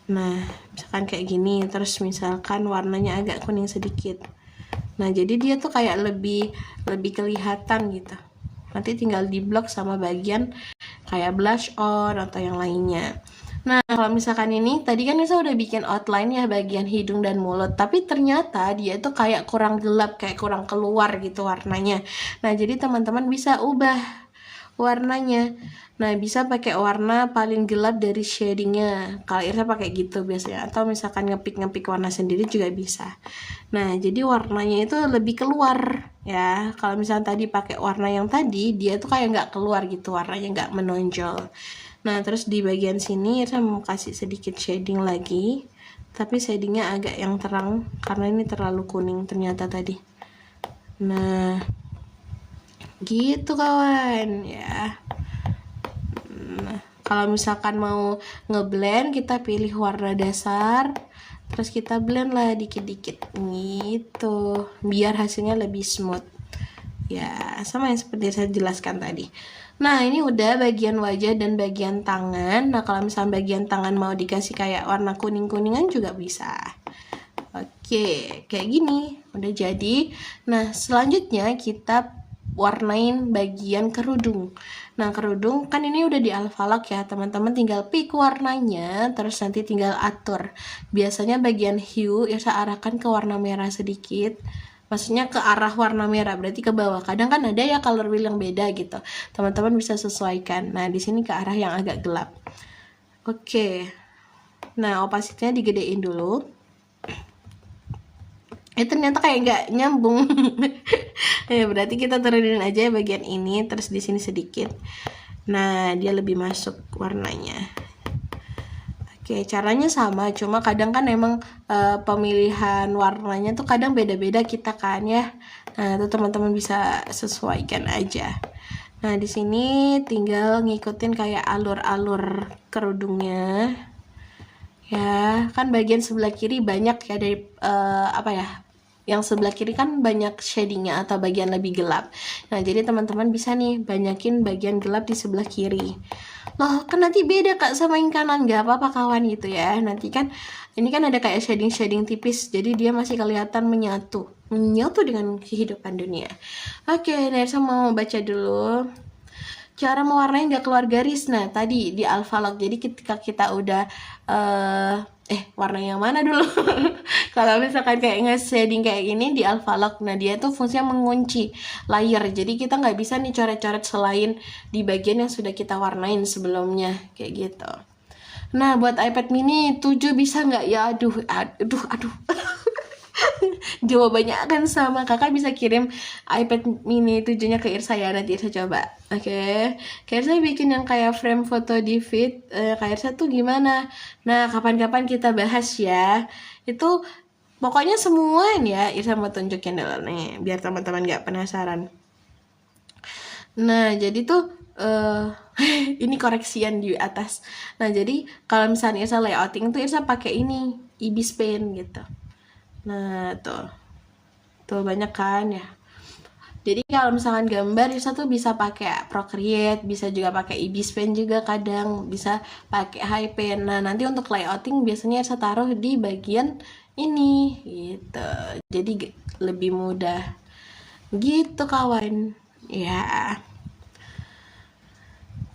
Nah misalkan kayak gini, terus misalkan warnanya agak kuning sedikit. Nah jadi dia tuh kayak lebih kelihatan gitu. Nanti tinggal di blok sama bagian kayak blush on atau yang lainnya. Nah kalau misalkan ini tadi kan saya udah bikin outline ya bagian hidung dan mulut, tapi ternyata dia tuh kayak kurang gelap, kayak kurang keluar gitu warnanya. Nah jadi teman-teman bisa ubah warnanya. Nah bisa pakai warna paling gelap dari shadingnya. Kalau Irsa pakai gitu biasanya, atau misalkan ngepik warna sendiri juga bisa. Nah jadi warnanya itu lebih keluar ya. Kalau misalnya tadi pakai warna yang tadi, dia tuh kayak nggak keluar gitu, warnanya nggak menonjol. Nah terus di bagian sini Irsa mau kasih sedikit shading lagi, tapi shadingnya agak yang terang karena ini terlalu kuning ternyata tadi. Nah gitu kawan ya. kalau misalkan mau ngeblend, kita pilih warna dasar, terus kita blend lah dikit-dikit gitu, biar hasilnya lebih smooth. Ya, sama yang seperti saya jelaskan tadi. Nah, ini udah bagian wajah dan bagian tangan. Nah, kalau misalnya bagian tangan mau dikasih kayak warna kuning-kuningan juga bisa. Oke, kayak gini. Udah jadi. Nah, selanjutnya kita warnain bagian kerudung. Nah, kerudung kan ini udah di Alfalok ya, teman-teman tinggal pick warnanya, terus nanti tinggal atur. Biasanya bagian hue Irsa arahkan ke warna merah sedikit. Maksudnya ke arah warna merah, berarti ke bawah. Kadang kan ada ya color wheel yang beda gitu. Teman-teman bisa sesuaikan. Nah, di sini ke arah yang agak gelap. Oke. Nah, opacity-nya digedein dulu. Ternyata kayak nggak nyambung. Ya, berarti kita turunin aja bagian ini, terus di sini sedikit. Nah, dia lebih masuk warnanya. Oke, caranya sama, cuma kadang kan emang pemilihan warnanya tuh kadang beda-beda kita kan ya. Nah, itu teman-teman bisa sesuaikan aja. Nah, di sini tinggal ngikutin kayak alur-alur kerudungnya. Ya, kan bagian sebelah kiri banyak ya dari apa ya? Yang sebelah kiri kan banyak shadingnya atau bagian lebih gelap. Nah, jadi teman-teman bisa nih banyakin bagian gelap di sebelah kiri. Loh, kan nanti beda Kak sama yang kanan, nggak apa-apa kawan gitu ya. Nanti kan ini kan ada kayak shading-shading tipis, jadi dia masih kelihatan menyatu dengan kehidupan dunia. Oke, Nersa mau baca dulu. Cara mewarnai nggak keluar garis. Nah, tadi di Alfalok. Jadi ketika kita udah warna yang mana dulu? Kalau misalkan kayak nge-shading kayak gini di Alfalok, nah dia tuh fungsinya mengunci layer. Jadi kita nggak bisa nih coret-coret selain di bagian yang sudah kita warnain sebelumnya, kayak gitu. Nah, buat iPad mini 7 bisa nggak ya? Aduh. Jawabannya akan sama. Kakak bisa kirim iPad mini 7-nya ke Irsa ya, nanti Irsa coba. Oke. Kayak Irsa bikin yang kayak frame foto di feed Kak Irsa tuh gimana? Nah, kapan-kapan kita bahas ya. Itu pokoknya semua nih ya, Irsa mau tunjukin dulu nih, biar teman-teman gak penasaran. Nah, jadi tuh ini koreksian di atas. Nah, jadi kalau misalnya Irsa layouting tuh Irsa pakai ini, Ibis Pen gitu. Nah, tuh banyak kan ya. Jadi kalau misalkan gambar Irsa tuh bisa pakai Procreate, bisa juga pakai Ibis Pen juga, kadang bisa pakai High Pen. Nah, nanti untuk layouting biasanya Irsa taruh di bagian ini gitu. Jadi lebih mudah. Gitu kawan. Ya.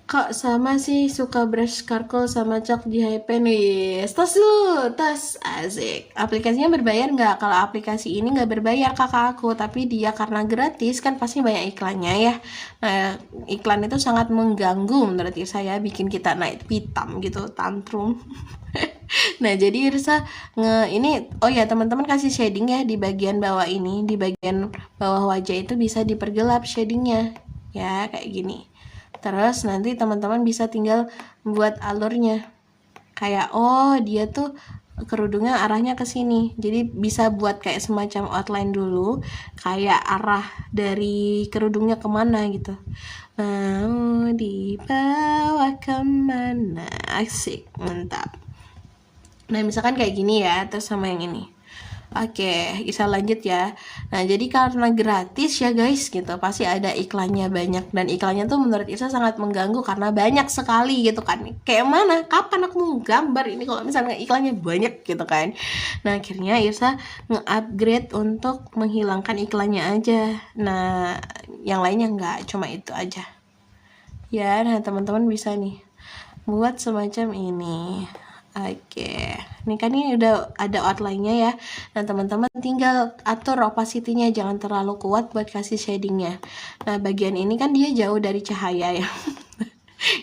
Kok sama sih suka brush charcoal sama chalk di HP nih? Tas dulu, tas asik. Aplikasinya berbayar nggak? Kalau aplikasi ini nggak berbayar kakak aku, tapi dia karena gratis kan pasti banyak iklannya ya. Nah, iklan itu sangat mengganggu menurut saya, bikin kita naik pitam gitu, tantrum. Nah, jadi Irsa ini oh ya teman-teman kasih shading ya di bagian bawah ini, di bagian bawah wajah itu bisa dipergelap shadingnya ya kayak gini. Terus nanti teman-teman bisa tinggal buat alurnya. Kayak dia tuh kerudungnya arahnya ke sini. Jadi bisa buat kayak semacam outline dulu, kayak arah dari kerudungnya kemana gitu. Mau dibawa kemana? Asik, mantap. Nah, misalkan kayak gini ya, terus sama yang ini. Oke, bisa lanjut ya. Nah, jadi karena gratis ya guys gitu, pasti ada iklannya banyak. Dan iklannya tuh menurut Isa sangat mengganggu karena banyak sekali gitu kan. Kayak mana? Kapan aku mau gambar ini kalau misalnya iklannya banyak gitu kan. Nah, akhirnya Isa nge-upgrade untuk menghilangkan iklannya aja. Nah, yang lainnya enggak, cuma itu aja. Ya, nah teman-teman bisa nih buat semacam ini. Oke, ini kan ini udah ada outline-nya ya. Nah, teman-teman tinggal atur opacity-nya, jangan terlalu kuat buat kasih shading-nya. Nah, bagian ini kan dia jauh dari cahaya ya.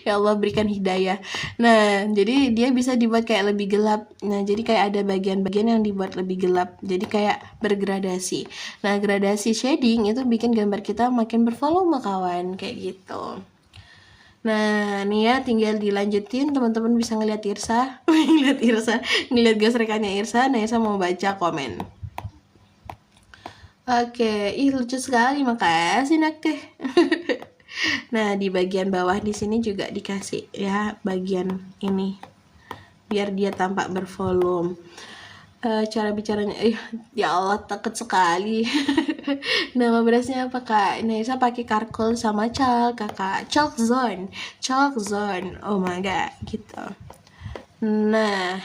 Ya Allah, berikan hidayah. Nah, jadi dia bisa dibuat kayak lebih gelap. Nah, jadi kayak ada bagian-bagian yang dibuat lebih gelap. Jadi kayak bergradasi. Nah, gradasi shading itu bikin gambar kita makin bervolume kawan, kayak gitu. Nah, nih ya tinggal dilanjutin, teman-teman bisa ngeliat Irsa, ngeliat gesrekannya Irsa. Nah, Irsa mau baca komen. Oke, lucu sekali, makasih nak teh. Nah, di bagian bawah di sini juga dikasih ya bagian ini biar dia tampak bervolume. Cara bicaranya, ya Allah takut sekali. Nama berasnya apa kak? Nah, saya pakai karkol sama chalk kakak. Chalk zone. Oh my god, gitu. Nah,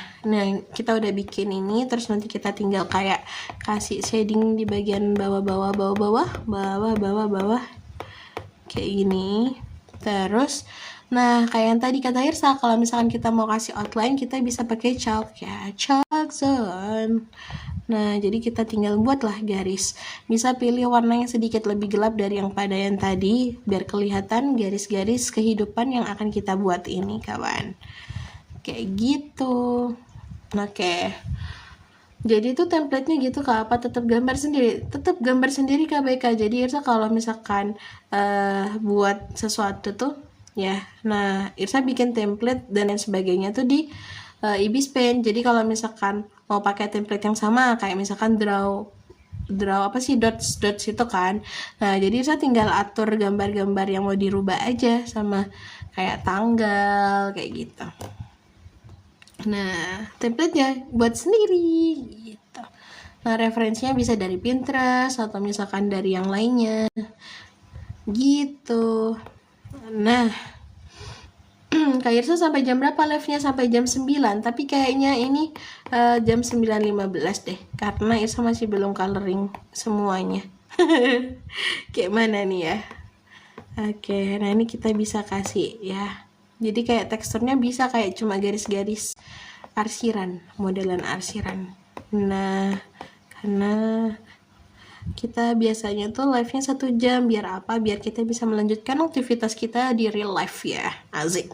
kita udah bikin ini, terus nanti kita tinggal kayak kasih shading di bagian bawah, kayak gini. Terus, nah kayak yang tadi kata Irsa, kalau misalkan kita mau kasih outline, kita bisa pakai chalk ya, chalk zone. Nah, jadi kita tinggal buatlah garis. Bisa pilih warna yang sedikit lebih gelap dari yang pada yang tadi, biar kelihatan garis-garis kehidupan yang akan kita buat ini, kawan. Kayak gitu. Oke. Jadi itu template-nya gitu kak, apa tetap gambar sendiri? Tetap gambar sendiri kak BK. Jadi Irsa kalau misalkan buat sesuatu tuh ya, nah Irsa bikin template dan lain sebagainya tuh di Ibis Paint. Jadi kalau misalkan mau pakai template yang sama, kayak misalkan draw apa sih dots itu kan. Nah jadi Irsa tinggal atur gambar-gambar yang mau dirubah aja sama kayak tanggal kayak gitu. Nah, template-nya buat sendiri gitu. Nah, referensinya bisa dari Pinterest atau misalkan dari yang lainnya. Gitu. Nah, Kak Irsa sampai jam berapa live-nya? Sampai jam 9. Tapi kayaknya ini jam 9.15 deh. Karena Irsa masih belum coloring semuanya. Kayak mana nih ya? Oke, nah ini kita bisa kasih ya. Jadi kayak teksturnya bisa kayak cuma garis-garis arsiran, modelan arsiran. Nah, karena kita biasanya tuh live-nya 1 jam, biar apa? Biar kita bisa melanjutkan aktivitas kita di real life ya. Asik.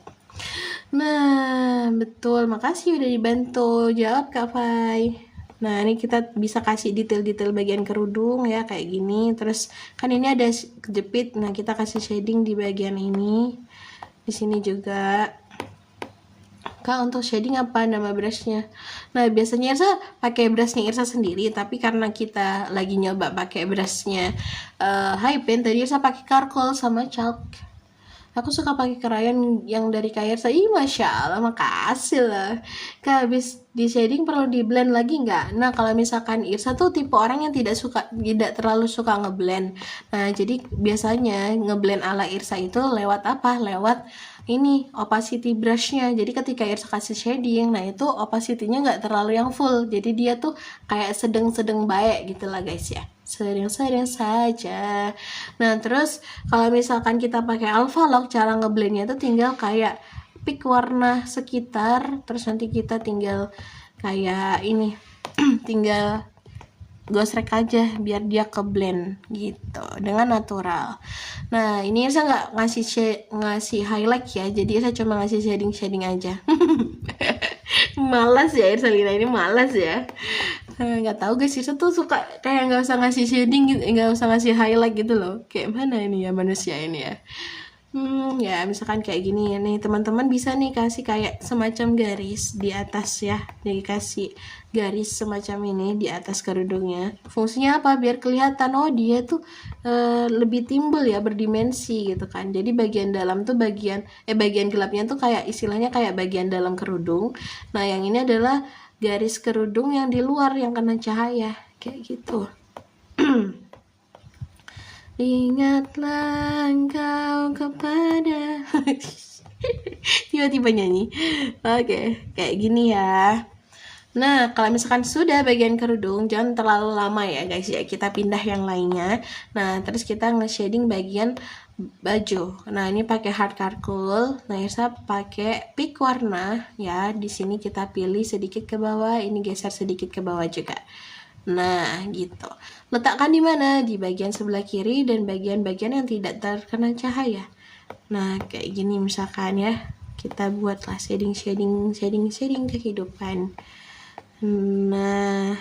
Nah, betul. Makasih udah dibantu. Jawab Kak Fai. Nah, ini kita bisa kasih detail-detail bagian kerudung ya, kayak gini. Terus kan ini ada kejepit. Nah, kita kasih shading di bagian ini. Di sini juga. Kak, untuk shading apa nama brushnya? Nah, biasanya Irsa pakai brushnya Irsa sendiri, tapi karena kita lagi nyoba pakai brushnya High Pen, tadi Irsa pakai charcoal sama chalk. Aku suka pakai crayon yang dari Kak Irsa. Ih, Masya Allah, makasih lah. Kak, habis di shading perlu di blend lagi nggak? Nah, kalau misalkan Irsa tuh tipe orang yang tidak terlalu suka ngeblend. Nah, jadi biasanya ngeblend ala Irsa itu lewat apa? Lewat ini opacity brushnya. Jadi ketika Irsa kasih shading, nah itu opacity-nya nggak terlalu yang full. Jadi dia tuh kayak sedang-sedang baik gitu lah guys ya. Sedang-sedang saja. Nah terus kalau misalkan kita pakai alpha lock, cara ngeblendnya tuh tinggal kayak pick warna sekitar, terus nanti kita tinggal kayak ini tinggal gosrek aja biar dia ke blend gitu dengan natural. Nah ini saya nggak ngasih highlight ya, jadi saya cuma ngasih shading aja. Malas ya Irsalina ini, malas ya. Nggak tahu guys, Irsa tuh suka kayak nggak usah ngasih shading gitu, nggak usah ngasih highlight gitu loh. Kayak mana ini ya manusia ini ya. Ya misalkan kayak gini ya nih, teman-teman bisa nih kasih kayak semacam garis di atas ya, dikasih garis semacam ini di atas kerudungnya. Fungsinya apa? Biar kelihatan oh dia tuh lebih timbul ya, berdimensi gitu kan. Jadi bagian dalam tuh bagian gelapnya tuh kayak istilahnya kayak bagian dalam kerudung. Nah yang ini adalah garis kerudung yang di luar yang kena cahaya kayak gitu. Ingatlah engkau kepada tiba-tiba nyanyi. Oke, kayak gini ya. Nah, kalau misalkan sudah bagian kerudung, jangan terlalu lama ya guys ya. Kita pindah yang lainnya. Nah, terus kita nge-shading bagian baju. Nah, ini pakai hard charcoal. Nah, Irsa pakai pick warna ya. Di sini kita pilih sedikit ke bawah, ini geser sedikit ke bawah juga. Nah, gitu. Letakkan di mana? Di bagian sebelah kiri dan bagian-bagian yang tidak terkena cahaya. Nah, kayak gini misalkan ya. Kita buatlah shading kehidupan. Nah,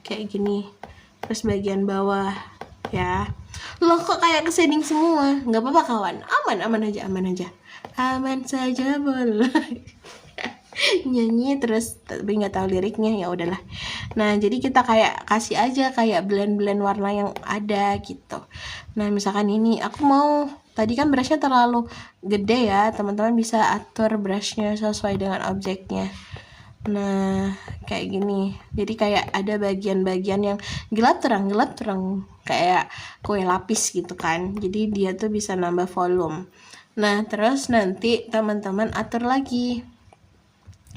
kayak gini. Terus bagian bawah ya. Loh kok kayak ke shading semua? Nggak apa-apa kawan. Aman aja. Aman saja boleh. nyanyi terus tapi nggak tahu liriknya, ya udahlah. Nah jadi kita kayak kasih aja kayak blend-blend warna yang ada gitu. Nah misalkan ini aku mau, tadi kan brushnya terlalu gede ya, teman-teman bisa atur brushnya sesuai dengan objeknya. Nah kayak gini, jadi kayak ada bagian-bagian yang gelap terang kayak kue lapis gitu kan, jadi dia tuh bisa nambah volume. Nah terus nanti teman-teman atur lagi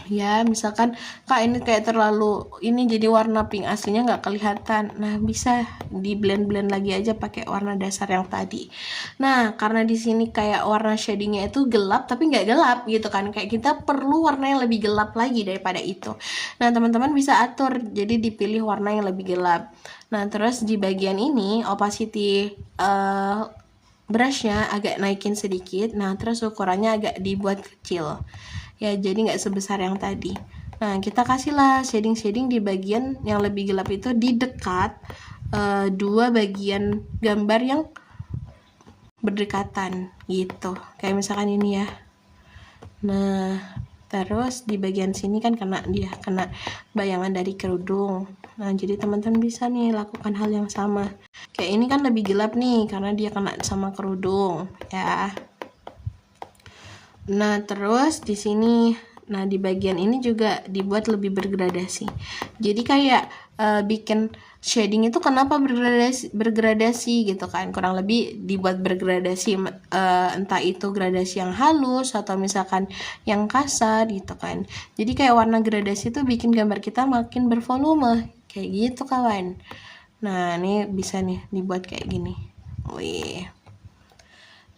ya, misalkan kak ini kayak terlalu ini jadi warna pink aslinya nggak kelihatan, nah bisa di blend lagi aja pakai warna dasar yang tadi. Nah karena di sini kayak warna shadingnya itu gelap tapi nggak gelap gitu kan, kayak kita perlu warna yang lebih gelap lagi daripada itu. Nah teman-teman bisa atur jadi dipilih warna yang lebih gelap. Nah terus di bagian ini opacity brushnya agak naikin sedikit, nah terus ukurannya agak dibuat kecil ya, jadi nggak sebesar yang tadi. Nah kita kasihlah shading di bagian yang lebih gelap itu di dekat dua bagian gambar yang berdekatan gitu, kayak misalkan ini ya. Nah terus di bagian sini kan kena bayangan dari kerudung. Nah jadi teman-teman bisa nih lakukan hal yang sama. Kayak ini kan lebih gelap nih karena dia kena sama kerudung ya. Nah, terus di sini, nah di bagian ini juga dibuat lebih bergradasi. Jadi kayak bikin shading itu kenapa bergradasi gitu kan? Kurang lebih dibuat bergradasi, entah itu gradasi yang halus atau misalkan yang kasar gitu kan. Jadi kayak warna gradasi itu bikin gambar kita makin bervolume, kayak gitu kawan. Nah, ini bisa nih dibuat kayak gini. Wih.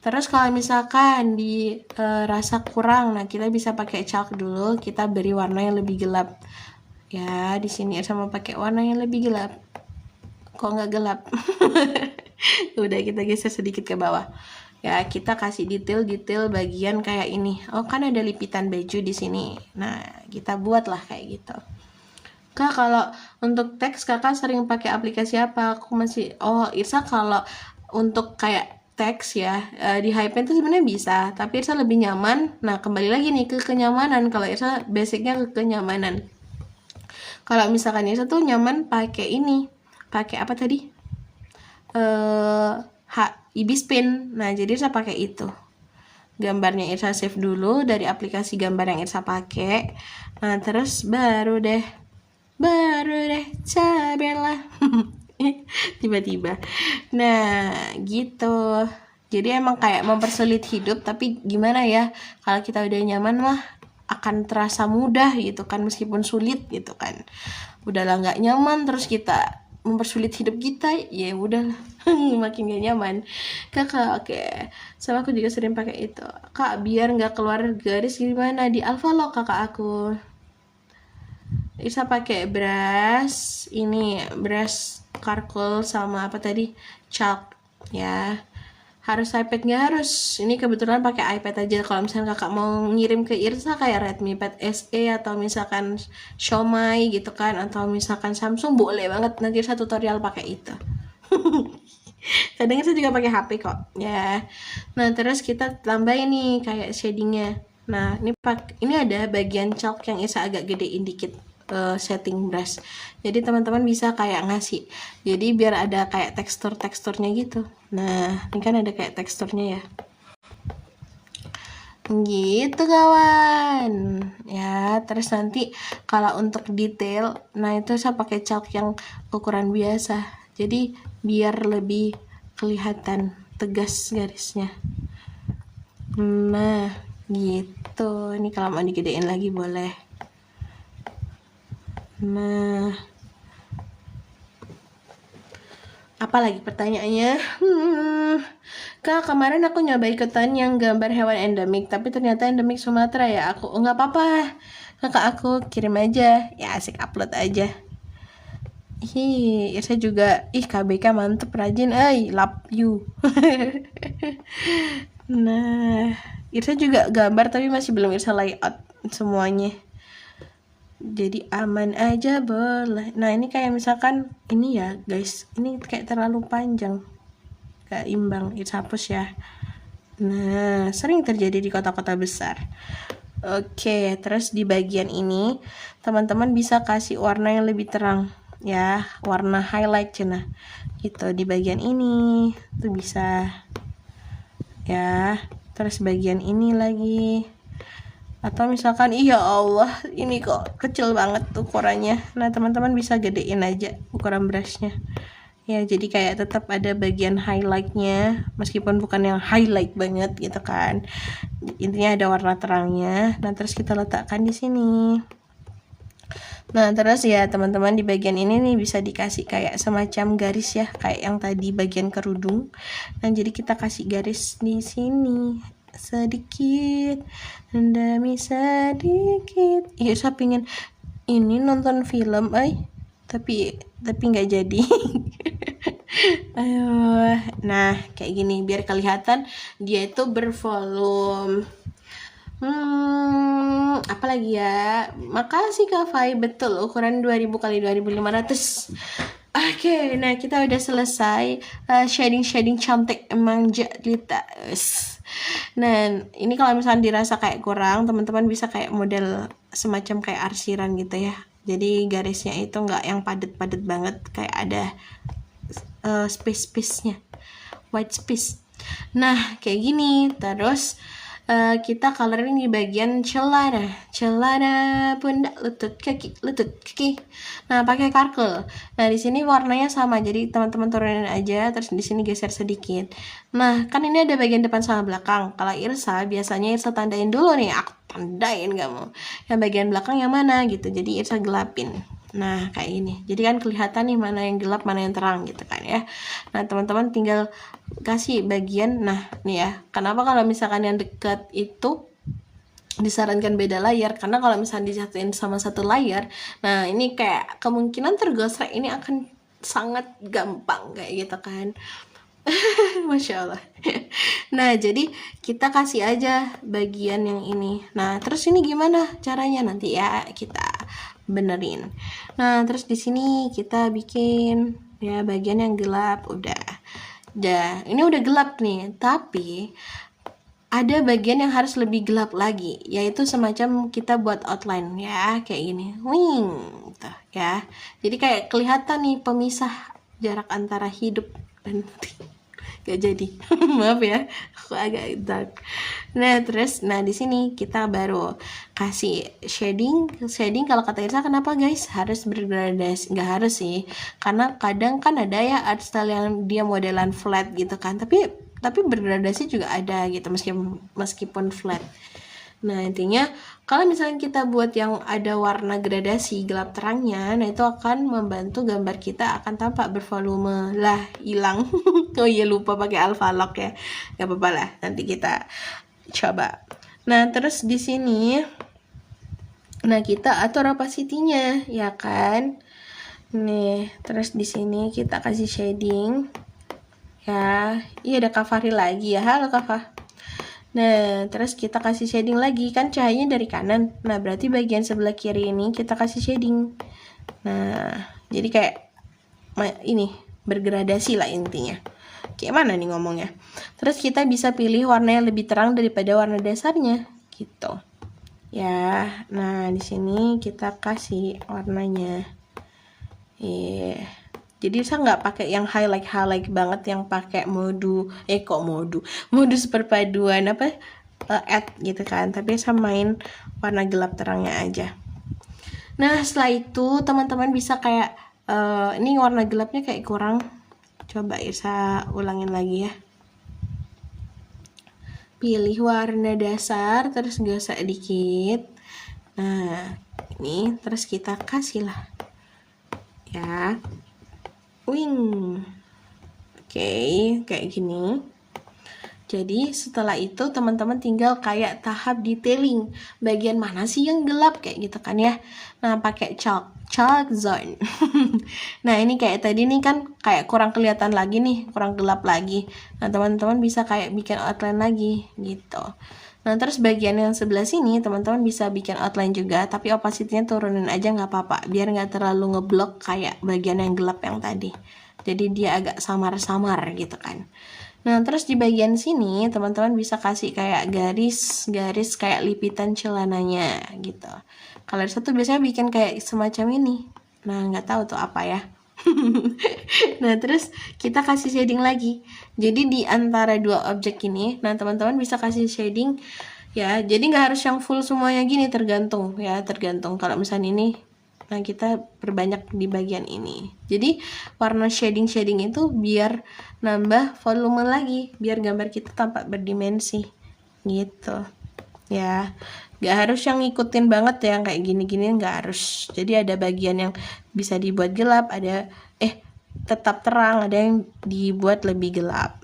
Terus kalau misalkan di rasa kurang, nah kita bisa pakai chalk dulu, kita beri warna yang lebih gelap. Ya, di sini sama pakai warna yang lebih gelap. Kok nggak gelap? Udah kita geser sedikit ke bawah. Ya, kita kasih detail bagian kayak ini. Oh, kan ada lipitan baju di sini. Nah, kita buatlah kayak gitu. Kak, kalau untuk teks kakak sering pakai aplikasi apa? Aku masih, Irsa kalau untuk kayak teks ya di HiPen itu sebenarnya bisa, tapi Irsa lebih nyaman. Nah kembali lagi nih ke kenyamanan. Kalau Irsa basicnya ke kenyamanan. Kalau misalkan Irsa tuh nyaman pakai ini, pakai apa tadi? Ibis Pen. Nah jadi Irsa pakai itu. Gambarnya Irsa save dulu dari aplikasi gambar yang Irsa pakai. Nah terus baru deh sabarlah. Tiba-tiba. Nah gitu, jadi emang kayak mempersulit hidup, tapi gimana ya, kalau kita udah nyaman mah akan terasa mudah gitu kan, meskipun sulit gitu kan. Udahlah nggak nyaman terus kita mempersulit hidup kita, ya udah makin gak nyaman. Kakak oke. Sama aku juga sering pakai itu kak, biar nggak keluar garis gimana di Alphalog kakak aku. Bisa pakai brush charcoal sama apa tadi, chalk ya. Harus iPad nggak harus, ini kebetulan pakai iPad aja. Kalau misalnya kakak mau ngirim ke Irsa kayak Redmi Pad SE atau misalkan Xiaomi gitu kan, atau misalkan Samsung, boleh banget, nanti Irsa tutorial pakai itu. Kadang saya juga pakai HP kok ya. Nah terus kita tambah ini kayak shadingnya. Nah ini ada bagian chalk yang Irsa agak gedein dikit setting brush, jadi teman-teman bisa kayak ngasih, jadi biar ada kayak teksturnya gitu. Nah ini kan ada kayak teksturnya ya, gitu kawan ya. Terus nanti kalau untuk detail, nah itu saya pakai chalk yang ukuran biasa, jadi biar lebih kelihatan tegas garisnya. Nah gitu, ini kalau mau digedein lagi boleh. Nah, apa lagi pertanyaannya? Kak, kemarin aku nyoba ikutan yang gambar hewan endemik, tapi ternyata endemik Sumatera ya. Aku nggak apa-apa, kakak aku kirim aja, ya asik upload aja. Saya juga, KBK mantep, rajin, love you. Nah, Irsa juga gambar tapi masih belum Irsa layout semuanya, jadi aman aja boleh. Nah ini kayak misalkan ini ya guys, ini kayak terlalu panjang, gak imbang, Irsa hapus ya. Nah sering terjadi di kota-kota besar. Oke, terus di bagian ini teman-teman bisa kasih warna yang lebih terang ya, warna highlight cina. Gitu di bagian ini tuh bisa ya. Terus bagian ini lagi. Atau misalkan iya Allah, ini kok kecil banget ukurannya. Nah, teman-teman bisa gedein aja ukuran brushnya. Ya, jadi kayak tetap ada bagian highlightnya, meskipun bukan yang highlight banget gitu kan. Intinya ada warna terangnya. Nah, terus kita letakkan di sini. Nah, terus ya teman-teman di bagian ini nih bisa dikasih kayak semacam garis ya, kayak yang tadi bagian kerudung. Nah, jadi kita kasih garis di sini sedikit demi sedikit. Iya, saya pingin ini nonton film, tapi nggak jadi. Ayo, nah kayak gini biar kelihatan dia itu bervolume. Apa lagi ya? Makasih Kak Fai, betul ukuran 2000 kali 2500. Oke, nah kita udah selesai shading cantik emang jelita. Nah, ini kalau misalnya dirasa kayak kurang, teman-teman bisa kayak model semacam kayak arsiran gitu ya. Jadi garisnya itu nggak yang padat-padat banget, kayak ada space-nya, white space. Nah, kayak gini. Terus kita coloring di bagian celana pundak, lutut kaki. Nah, pakai karkel. Nah, di sini warnanya sama, jadi teman-teman turunin aja, terus di sini geser sedikit. Nah, kan ini ada bagian depan sama belakang. Kalau Irsa, biasanya Irsa tandain dulu nih, aku tandain kamu. Yang bagian belakang yang mana gitu, jadi Irsa gelapin. Nah, kayak ini. Jadi kan kelihatan nih mana yang gelap, mana yang terang gitu kan ya. Nah, teman-teman tinggal kasih bagian. Nah, nih ya. Kenapa kalau misalkan yang dekat itu disarankan beda layar? Karena kalau misalnya disatuin sama satu layar, nah ini kayak kemungkinan tergosrek ini akan sangat gampang kayak gitu kan. Masya Allah. Nah, jadi kita kasih aja bagian yang ini. Nah, terus ini gimana caranya nanti ya kita benerin. Nah, terus di sini kita bikin ya bagian yang gelap udah. Ini udah gelap nih, tapi ada bagian yang harus lebih gelap lagi, yaitu semacam kita buat outline ya, kayak gini. Wing, gitu ya. Jadi kayak kelihatan nih pemisah jarak antara hidup dan mati. Gak jadi. Maaf ya, aku agak dark. Nah, terus di sini kita baru kasih shading. Kalau kata Irsa, kenapa guys harus bergradasi? Nggak harus sih, karena kadang kan ada ya art style yang dia modelan flat gitu kan, tapi bergradasi juga ada gitu, meskipun flat. Nah, intinya kalau misalnya kita buat yang ada warna gradasi gelap terangnya, nah itu akan membantu gambar kita akan tampak bervolume. Lah, hilang. Oh iya, lupa pakai alfalok ya. Gak apa-apa lah, nanti kita coba. Nah, terus di sini kita atur opacity-nya, ya kan? Nih, terus di sini kita kasih shading. Ya, iya ada Kafari lagi ya. Halo Kafah. Nah, terus kita kasih shading lagi, kan cahayanya dari kanan. Nah, berarti bagian sebelah kiri ini kita kasih shading. Nah, jadi kayak ini bergradasi lah intinya. Kayak mana nih ngomongnya? Terus kita bisa pilih warna yang lebih terang daripada warna dasarnya, gitu. Ya, nah di sini kita kasih warnanya. Jadi saya nggak pakai yang highlight banget, yang pakai modus perpaduan add gitu kan, tapi saya main warna gelap terangnya aja. Nah, setelah itu teman-teman bisa kayak ini warna gelapnya kayak kurang, coba saya ulangin lagi ya. Pilih warna dasar, terus gosok dikit. Nah, ini terus kita kasih lah ya. Wing. Oke, kayak gini. Jadi setelah itu teman-teman tinggal kayak tahap detailing. Bagian mana sih yang gelap kayak gitu kan ya. Nah, pakai chalk zone. Nah, ini kayak tadi nih kan kayak kurang kelihatan lagi nih, kurang gelap lagi. Nah, teman-teman bisa kayak bikin outline lagi gitu. Nah, terus bagian yang sebelah sini teman-teman bisa bikin outline juga, tapi opacity-nya turunin aja nggak apa-apa, biar nggak terlalu ngeblok kayak bagian yang gelap yang tadi. Jadi dia agak samar-samar gitu kan. Nah, terus di bagian sini teman-teman bisa kasih kayak garis-garis kayak lipitan celananya gitu. Kalau satu biasanya bikin kayak semacam ini. Nah, nggak tahu tuh apa ya. Nah, terus kita kasih shading lagi. Jadi di antara dua objek ini, nah teman-teman bisa kasih shading ya. Jadi nggak harus yang full semuanya gini, tergantung ya, tergantung. Kalau misalnya ini, nah kita perbanyak di bagian ini. Jadi warna shading itu biar nambah volume lagi, biar gambar kita tampak berdimensi gitu ya. Gak harus yang ngikutin banget ya, kayak gini-gini gak harus. Jadi ada bagian yang bisa dibuat gelap, ada tetap terang, ada yang dibuat lebih gelap.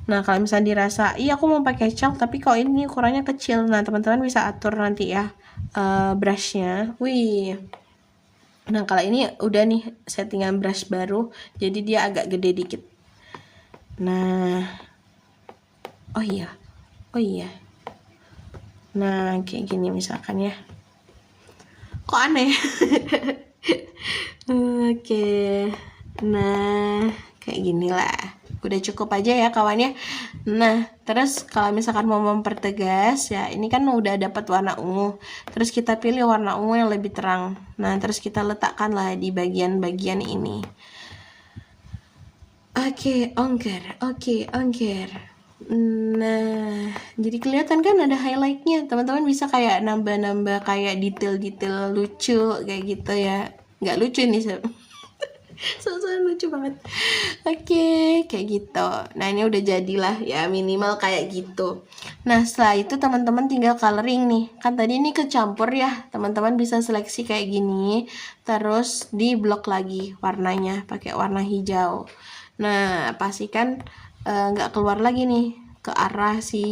Nah, kalau misalnya dirasa, iya aku mau pakai cat tapi kok ini ukurannya kecil, nah teman-teman bisa atur nanti ya brushnya. Wih, nah kalau ini udah nih settingan brush baru, jadi dia agak gede dikit. Nah, oh iya, nah kayak gini misalkan ya. Kok aneh? Oke, nah kayak gini lah. Udah cukup aja ya kawan ya. Nah, terus kalau misalkan mau mempertegas ya, ini kan udah dapat warna ungu. Terus kita pilih warna ungu yang lebih terang. Nah, terus kita letakkan lah di bagian-bagian ini. Oke, ongker. Nah, jadi kelihatan kan ada highlightnya. Teman-teman bisa kayak nambah-nambah kayak detail-detail lucu kayak gitu ya. Nggak lucu nih, soalnya lucu banget. Oke, kayak gitu. Nah, ini udah jadilah ya, minimal kayak gitu. Nah, setelah itu teman-teman tinggal coloring nih. Kan tadi ini kecampur ya. Teman-teman bisa seleksi kayak gini, terus di blok lagi warnanya pakai warna hijau. Nah, pastikan nggak keluar lagi nih ke arah si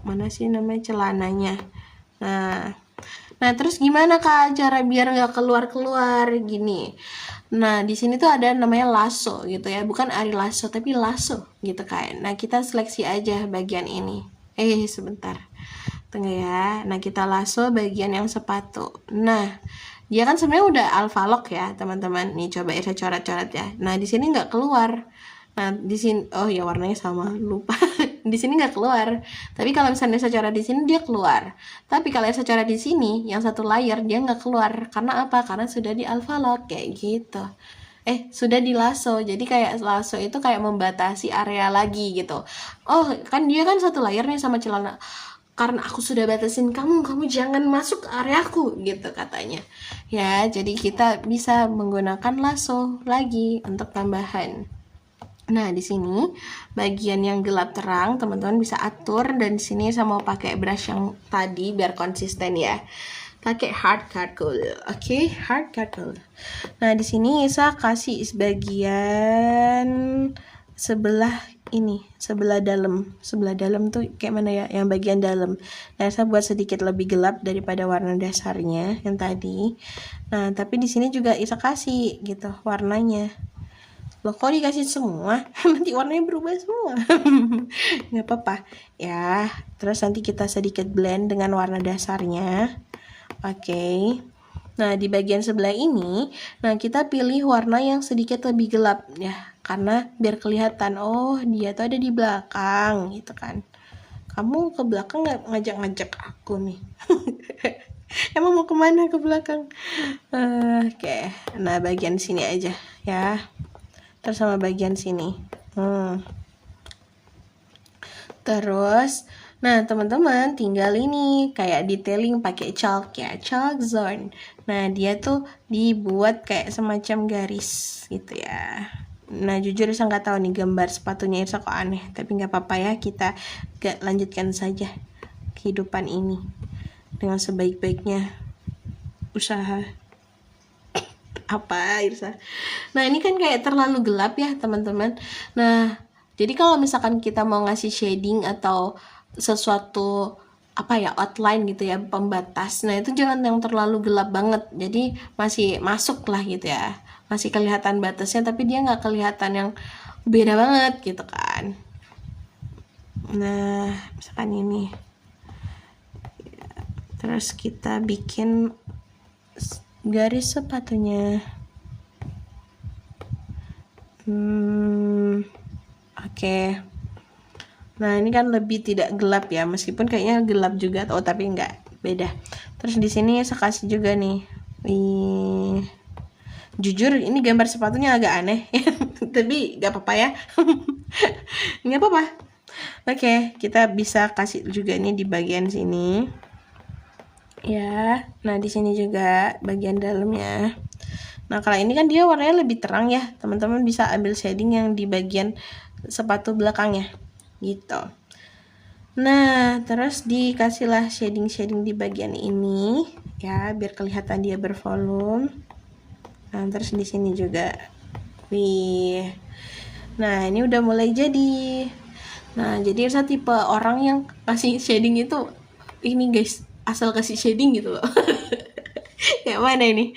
mana sih namanya celananya. Nah, terus gimana Kak cara biar nggak keluar gini? Nah, di sini tuh ada namanya lasso gitu ya, bukan Ari Lasso tapi lasso gitu kan. Nah, kita seleksi aja bagian ini. Sebentar. Tunggu ya. Nah, kita lasso bagian yang sepatu. Nah, dia kan sebenarnya udah alpha lock ya, teman-teman. Nih coba saya coret-coret ya. Nah, di sini nggak keluar. Nah, di sini oh ya warnanya sama, lupa. Di sini nggak keluar. Tapi kalau misalnya saya coret di sini dia keluar. Tapi kalau saya coret di sini yang satu layer dia nggak keluar. Karena apa? Karena sudah di alpha lock kayak gitu. Sudah di lasso. Jadi kayak lasso itu kayak membatasi area lagi gitu. Oh, kan dia kan satu layer nih sama celana. Karena aku sudah batasin kamu jangan masuk ke areaku gitu katanya. Ya, jadi kita bisa menggunakan lasso lagi untuk tambahan. Nah, di sini bagian yang gelap terang teman-teman bisa atur, dan di sini saya mau pakai brush yang tadi biar konsisten ya. Pakai hard charcoal. Oke, hard charcoal. Nah, di sini saya kasih sebagian sebelah ini, sebelah dalam. Sebelah dalam tuh kayak mana ya? Yang bagian dalam. Nah, saya buat sedikit lebih gelap daripada warna dasarnya yang tadi. Nah, tapi di sini juga bisa kasih gitu warnanya. Loh, kok dikasih semua? Nanti warnanya berubah semua. Nggak apa-apa ya. Terus nanti kita sedikit blend dengan warna dasarnya. Oke. Nah, di bagian sebelah ini, nah kita pilih warna yang sedikit lebih gelap ya, karena biar kelihatan, oh dia tuh ada di belakang gitu kan. Kamu ke belakang nggak ngajak-ngajak aku nih? Emang mau kemana ke belakang? Oke. Nah, bagian sini aja ya. Terus sama bagian sini. Terus, nah teman-teman tinggal ini kayak detailing pakai chalk ya, chalk zone. Nah, dia tuh dibuat kayak semacam garis gitu ya. Nah, jujur saya nggak tahu nih gambar sepatunya Irsa kok aneh, tapi nggak apa-apa ya, kita lanjutkan saja kehidupan ini dengan sebaik-baiknya usaha. Apa Irsa? Nah, ini kan kayak terlalu gelap ya teman-teman. Nah, jadi kalau misalkan kita mau ngasih shading atau sesuatu apa ya, outline gitu ya, pembatas, nah itu jangan yang terlalu gelap banget, jadi masih masuk lah gitu ya, masih kelihatan batasnya tapi dia nggak kelihatan yang beda banget gitu kan. Nah, misalkan ini, terus kita bikin garis sepatunya. Oke. Nah, ini kan lebih tidak gelap ya, meskipun kayaknya gelap juga, tapi enggak, beda. Terus di sini saya kasih juga nih. Jujur ini gambar sepatunya agak aneh, tapi nggak apa-apa ya. Nggak apa-apa. Oke, kita bisa kasih juga nih di bagian sini. Ya, nah di sini juga bagian dalamnya. Nah, kalau ini kan dia warnanya lebih terang ya, teman-teman bisa ambil shading yang di bagian sepatu belakangnya, gitu. Nah, terus dikasihlah shading-shading di bagian ini, ya, biar kelihatan dia bervolume. Nah, terus di sini juga, wih. Nah, ini udah mulai jadi. Nah, jadi Irsa tipe orang yang kasih shading itu, ini guys, asal kasih shading gitu loh. Kayak mana ini?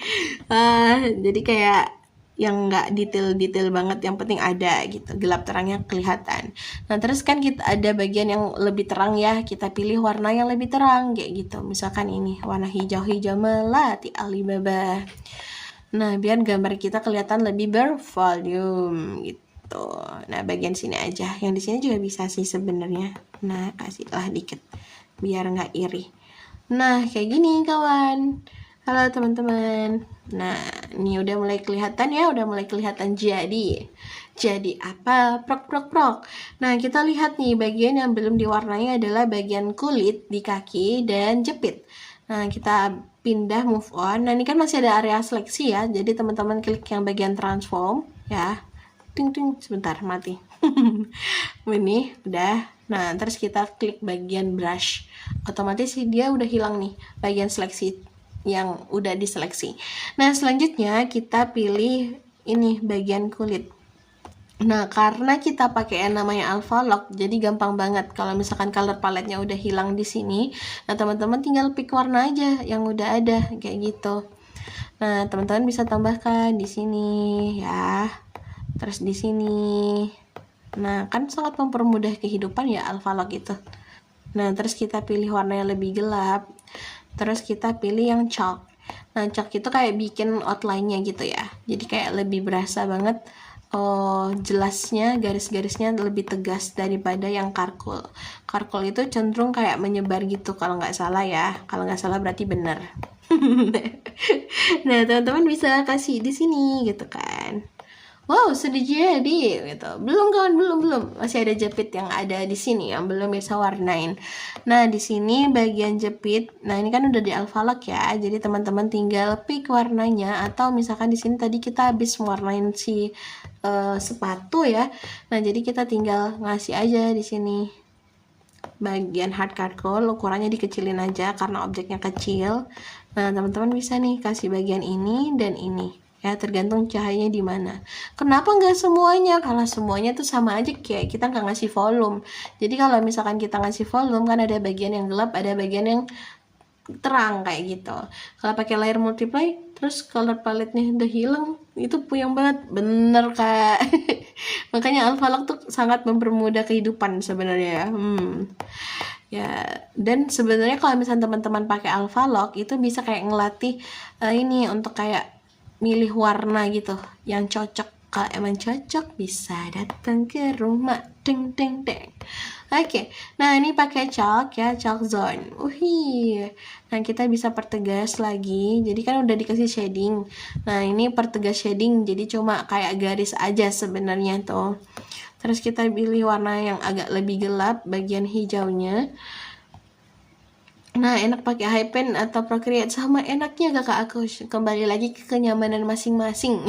Jadi kayak yang nggak detail-detail banget, yang penting ada gitu, gelap terangnya kelihatan. Nah, terus kan kita ada bagian yang lebih terang ya, kita pilih warna yang lebih terang kayak gitu. Misalkan ini warna hijau-hijau melati Alibaba. Nah, biar gambar kita kelihatan lebih bervolume gitu. Nah, bagian sini aja. Yang di sini juga bisa sih sebenarnya. Nah, kasihlah dikit biar nggak iri. Nah, kayak gini kawan. Halo teman-teman. Nah, ini udah mulai kelihatan ya, udah mulai kelihatan jadi. Jadi apa? Prok. Nah, kita lihat nih bagian yang belum diwarnai adalah bagian kulit di kaki dan jepit. Nah, kita pindah move on. Nah, ini kan masih ada area seleksi ya. Jadi teman-teman klik yang bagian transform ya. Ting sebentar mati. Ini udah. Nah, terus kita klik bagian brush. Otomatis dia udah hilang nih bagian seleksi yang udah diseleksi. Nah, selanjutnya kita pilih ini bagian kulit. Nah, karena kita pakai yang namanya Alpha Lock, jadi gampang banget kalau misalkan color palette-nya udah hilang di sini. Nah, teman-teman tinggal pick warna aja yang udah ada kayak gitu. Nah, teman-teman bisa tambahkan di sini ya. Terus di sini. Nah, kan sangat mempermudah kehidupan ya Alpha Lock itu. Nah, terus kita pilih warna yang lebih gelap. Terus kita pilih yang chalk. Nah, chalk itu kayak bikin outline-nya gitu ya. Jadi kayak lebih berasa banget jelasnya, garis-garisnya lebih tegas daripada yang charcoal. Charcoal itu cenderung kayak menyebar gitu kalau nggak salah ya. Kalau nggak salah berarti benar. Nah, teman-teman bisa kasih di sini gitu kan. Wow, sudah jadi gitu. Belum kawan, belum. Masih ada jepit yang ada di sini yang belum bisa warnain. Nah, di sini bagian jepit. Nah, ini kan udah di Alpha Lock ya. Jadi teman-teman tinggal pick warnanya, atau misalkan di sini tadi kita habis warnain si sepatu ya. Nah, jadi kita tinggal ngasih aja di sini bagian hard charcoal, ukurannya dikecilin aja karena objeknya kecil. Nah, teman-teman bisa nih kasih bagian ini dan ini. Ya, tergantung cahayanya di mana. Kenapa nggak semuanya? Kalau semuanya tuh sama aja, kayak kita nggak ngasih volume. Jadi kalau misalkan kita ngasih volume, kan ada bagian yang gelap, ada bagian yang terang kayak gitu. Kalau pakai layer multiply, terus color palette-nya udah hilang, itu puyeng banget. Bener kak. Makanya Alpha Lock tuh sangat mempermudah kehidupan sebenarnya ya. Ya, dan sebenarnya kalau misalnya teman-teman pakai Alpha Lock itu bisa kayak ngelatih ini untuk kayak milih warna gitu yang cocok. Kalau emang cocok bisa datang ke rumah. Deng. Oke, nah ini pakai chalk ya, chalk zone. Nah, kita bisa pertegas lagi. Jadi kan udah dikasih shading. Nah, ini pertegas shading, jadi cuma kayak garis aja sebenarnya tuh. Terus kita pilih warna yang agak lebih gelap bagian hijaunya. Nah, enak pakai high pen atau Procreate, sama enaknya kakak aku. Kembali lagi ke kenyamanan masing-masing.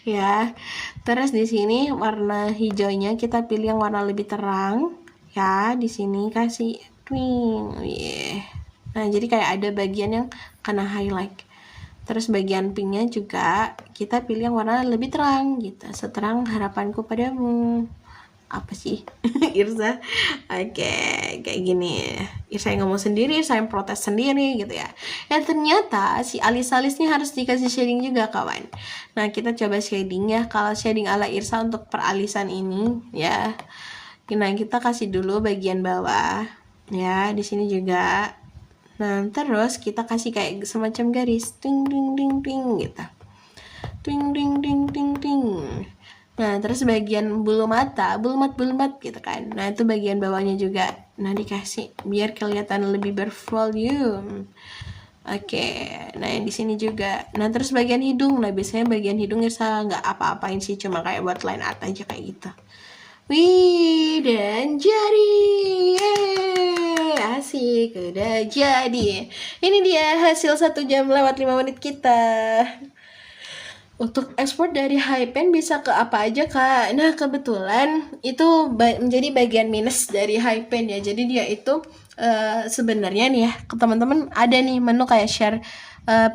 Ya. Terus di sini warna hijaunya kita pilih yang warna lebih terang. Ya, di sini kasih twing. Nah, jadi kayak ada bagian yang kena highlight. Terus bagian pinknya juga kita pilih yang warna lebih terang gitu. Seterang harapanku padamu. Apa sih Irsa? Oke, kayak gini. Irsa yang ngomong sendiri, saya yang protes sendiri gitu ya. Ya, ternyata si alis-alisnya harus dikasih shading juga kawan. Nah, kita coba shading ya. Kalau shading ala Irsa untuk peralisan ini ya. Nah, kita kasih dulu bagian bawah ya, di sini juga. Nah, terus kita kasih kayak semacam garis ting gitu. Ting. Nah, terus bagian bulu mata, bulumat gitu kan. Nah, itu bagian bawahnya juga. Nah, dikasih biar kelihatan lebih bervolume. Oke, nah yang di sini juga. Nah, terus bagian hidung. Nah, biasanya bagian hidung Irsa nggak apa-apain sih, cuma kayak buat line art aja kayak gitu. Wih, dan jadi. Yeay, asik, udah jadi. Ini dia hasil 1 jam lewat 5 menit kita. Untuk ekspor dari Hypen bisa ke apa aja, Kak? Nah, kebetulan itu menjadi bagian minus dari Hypen ya. Jadi dia itu sebenarnya nih ya, ke teman-teman ada nih menu kayak share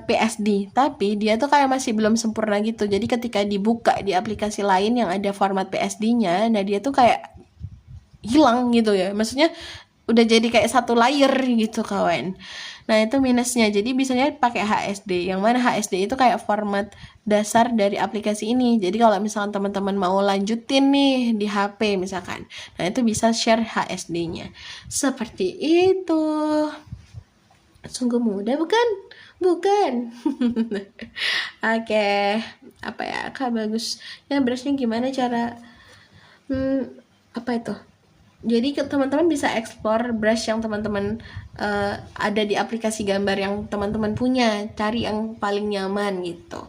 PSD, tapi dia tuh kayak masih belum sempurna gitu. Jadi ketika dibuka di aplikasi lain yang ada format PSD-nya, nah dia tuh kayak hilang gitu ya. Maksudnya udah jadi kayak satu layer gitu, kawan. Nah, itu minusnya. Jadi bisanya pakai HSD. Yang mana HSD itu kayak format dasar dari aplikasi ini. Jadi kalau misalkan teman-teman mau lanjutin nih di HP misalkan, nah itu bisa share HSD-nya. Seperti itu. Sungguh mudah bukan? Bukan. Oke. Apa ya? Kak bagus. Ya brushnya gimana cara apa itu? Jadi teman-teman bisa explore brush yang teman-teman ada di aplikasi gambar yang teman-teman punya, cari yang paling nyaman gitu.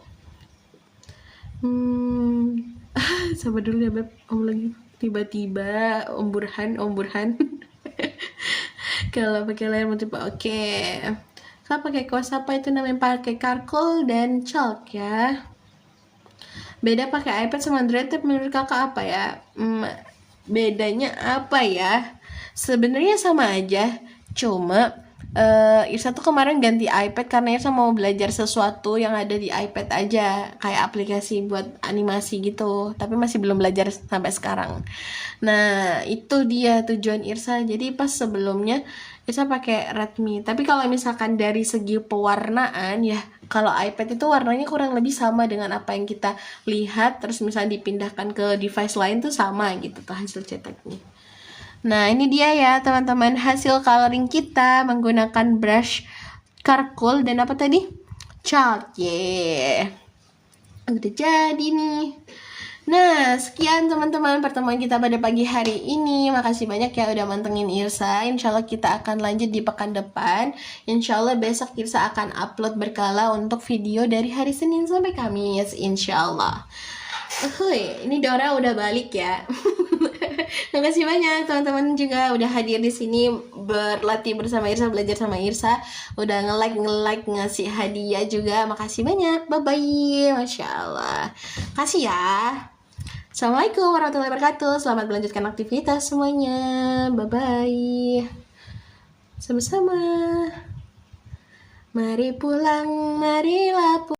Sabar dulu ya Beb, Om lagi tiba-tiba Om Burhan. Kalau pakai layar multiple, oke. Kalau pakai kuas apa itu namanya pakai charcoal dan chalk ya. Beda pakai iPad sama Android menurut kakak apa ya? Bedanya apa ya? Sebenarnya sama aja, cuma Irsa tuh kemarin ganti iPad karena Irsa mau belajar sesuatu yang ada di iPad aja, kayak aplikasi buat animasi gitu, tapi masih belum belajar sampai sekarang. Nah, itu dia tujuan Irsa. Jadi pas sebelumnya Irsa pakai Redmi, tapi kalau misalkan dari segi pewarnaan ya, kalau iPad itu warnanya kurang lebih sama dengan apa yang kita lihat, terus misalnya dipindahkan ke device lain tuh sama gitu tuh hasil cetaknya. Nah, ini dia ya teman-teman hasil coloring kita menggunakan brush charcoal dan apa tadi? Chalk. Yeah. Udah jadi nih. Nah, sekian teman-teman pertemuan kita pada pagi hari ini. Makasih banyak ya udah mantengin Irsa. Insya Allah kita akan lanjut di pekan depan. Insya Allah besok Irsa akan upload berkala untuk video dari hari Senin sampai Kamis. Insya Allah. Ini Dora udah balik ya. Makasih banyak teman-teman juga udah hadir di sini berlatih bersama Irsa, belajar sama Irsa, udah nge-like ngasih hadiah juga. Makasih banyak. Bye bye. Masya Allah. Kasih ya. Assalamualaikum warahmatullahi wabarakatuh. Selamat melanjutkan aktivitas semuanya. Bye-bye. Sama-sama. Mari pulang, marilah pulang.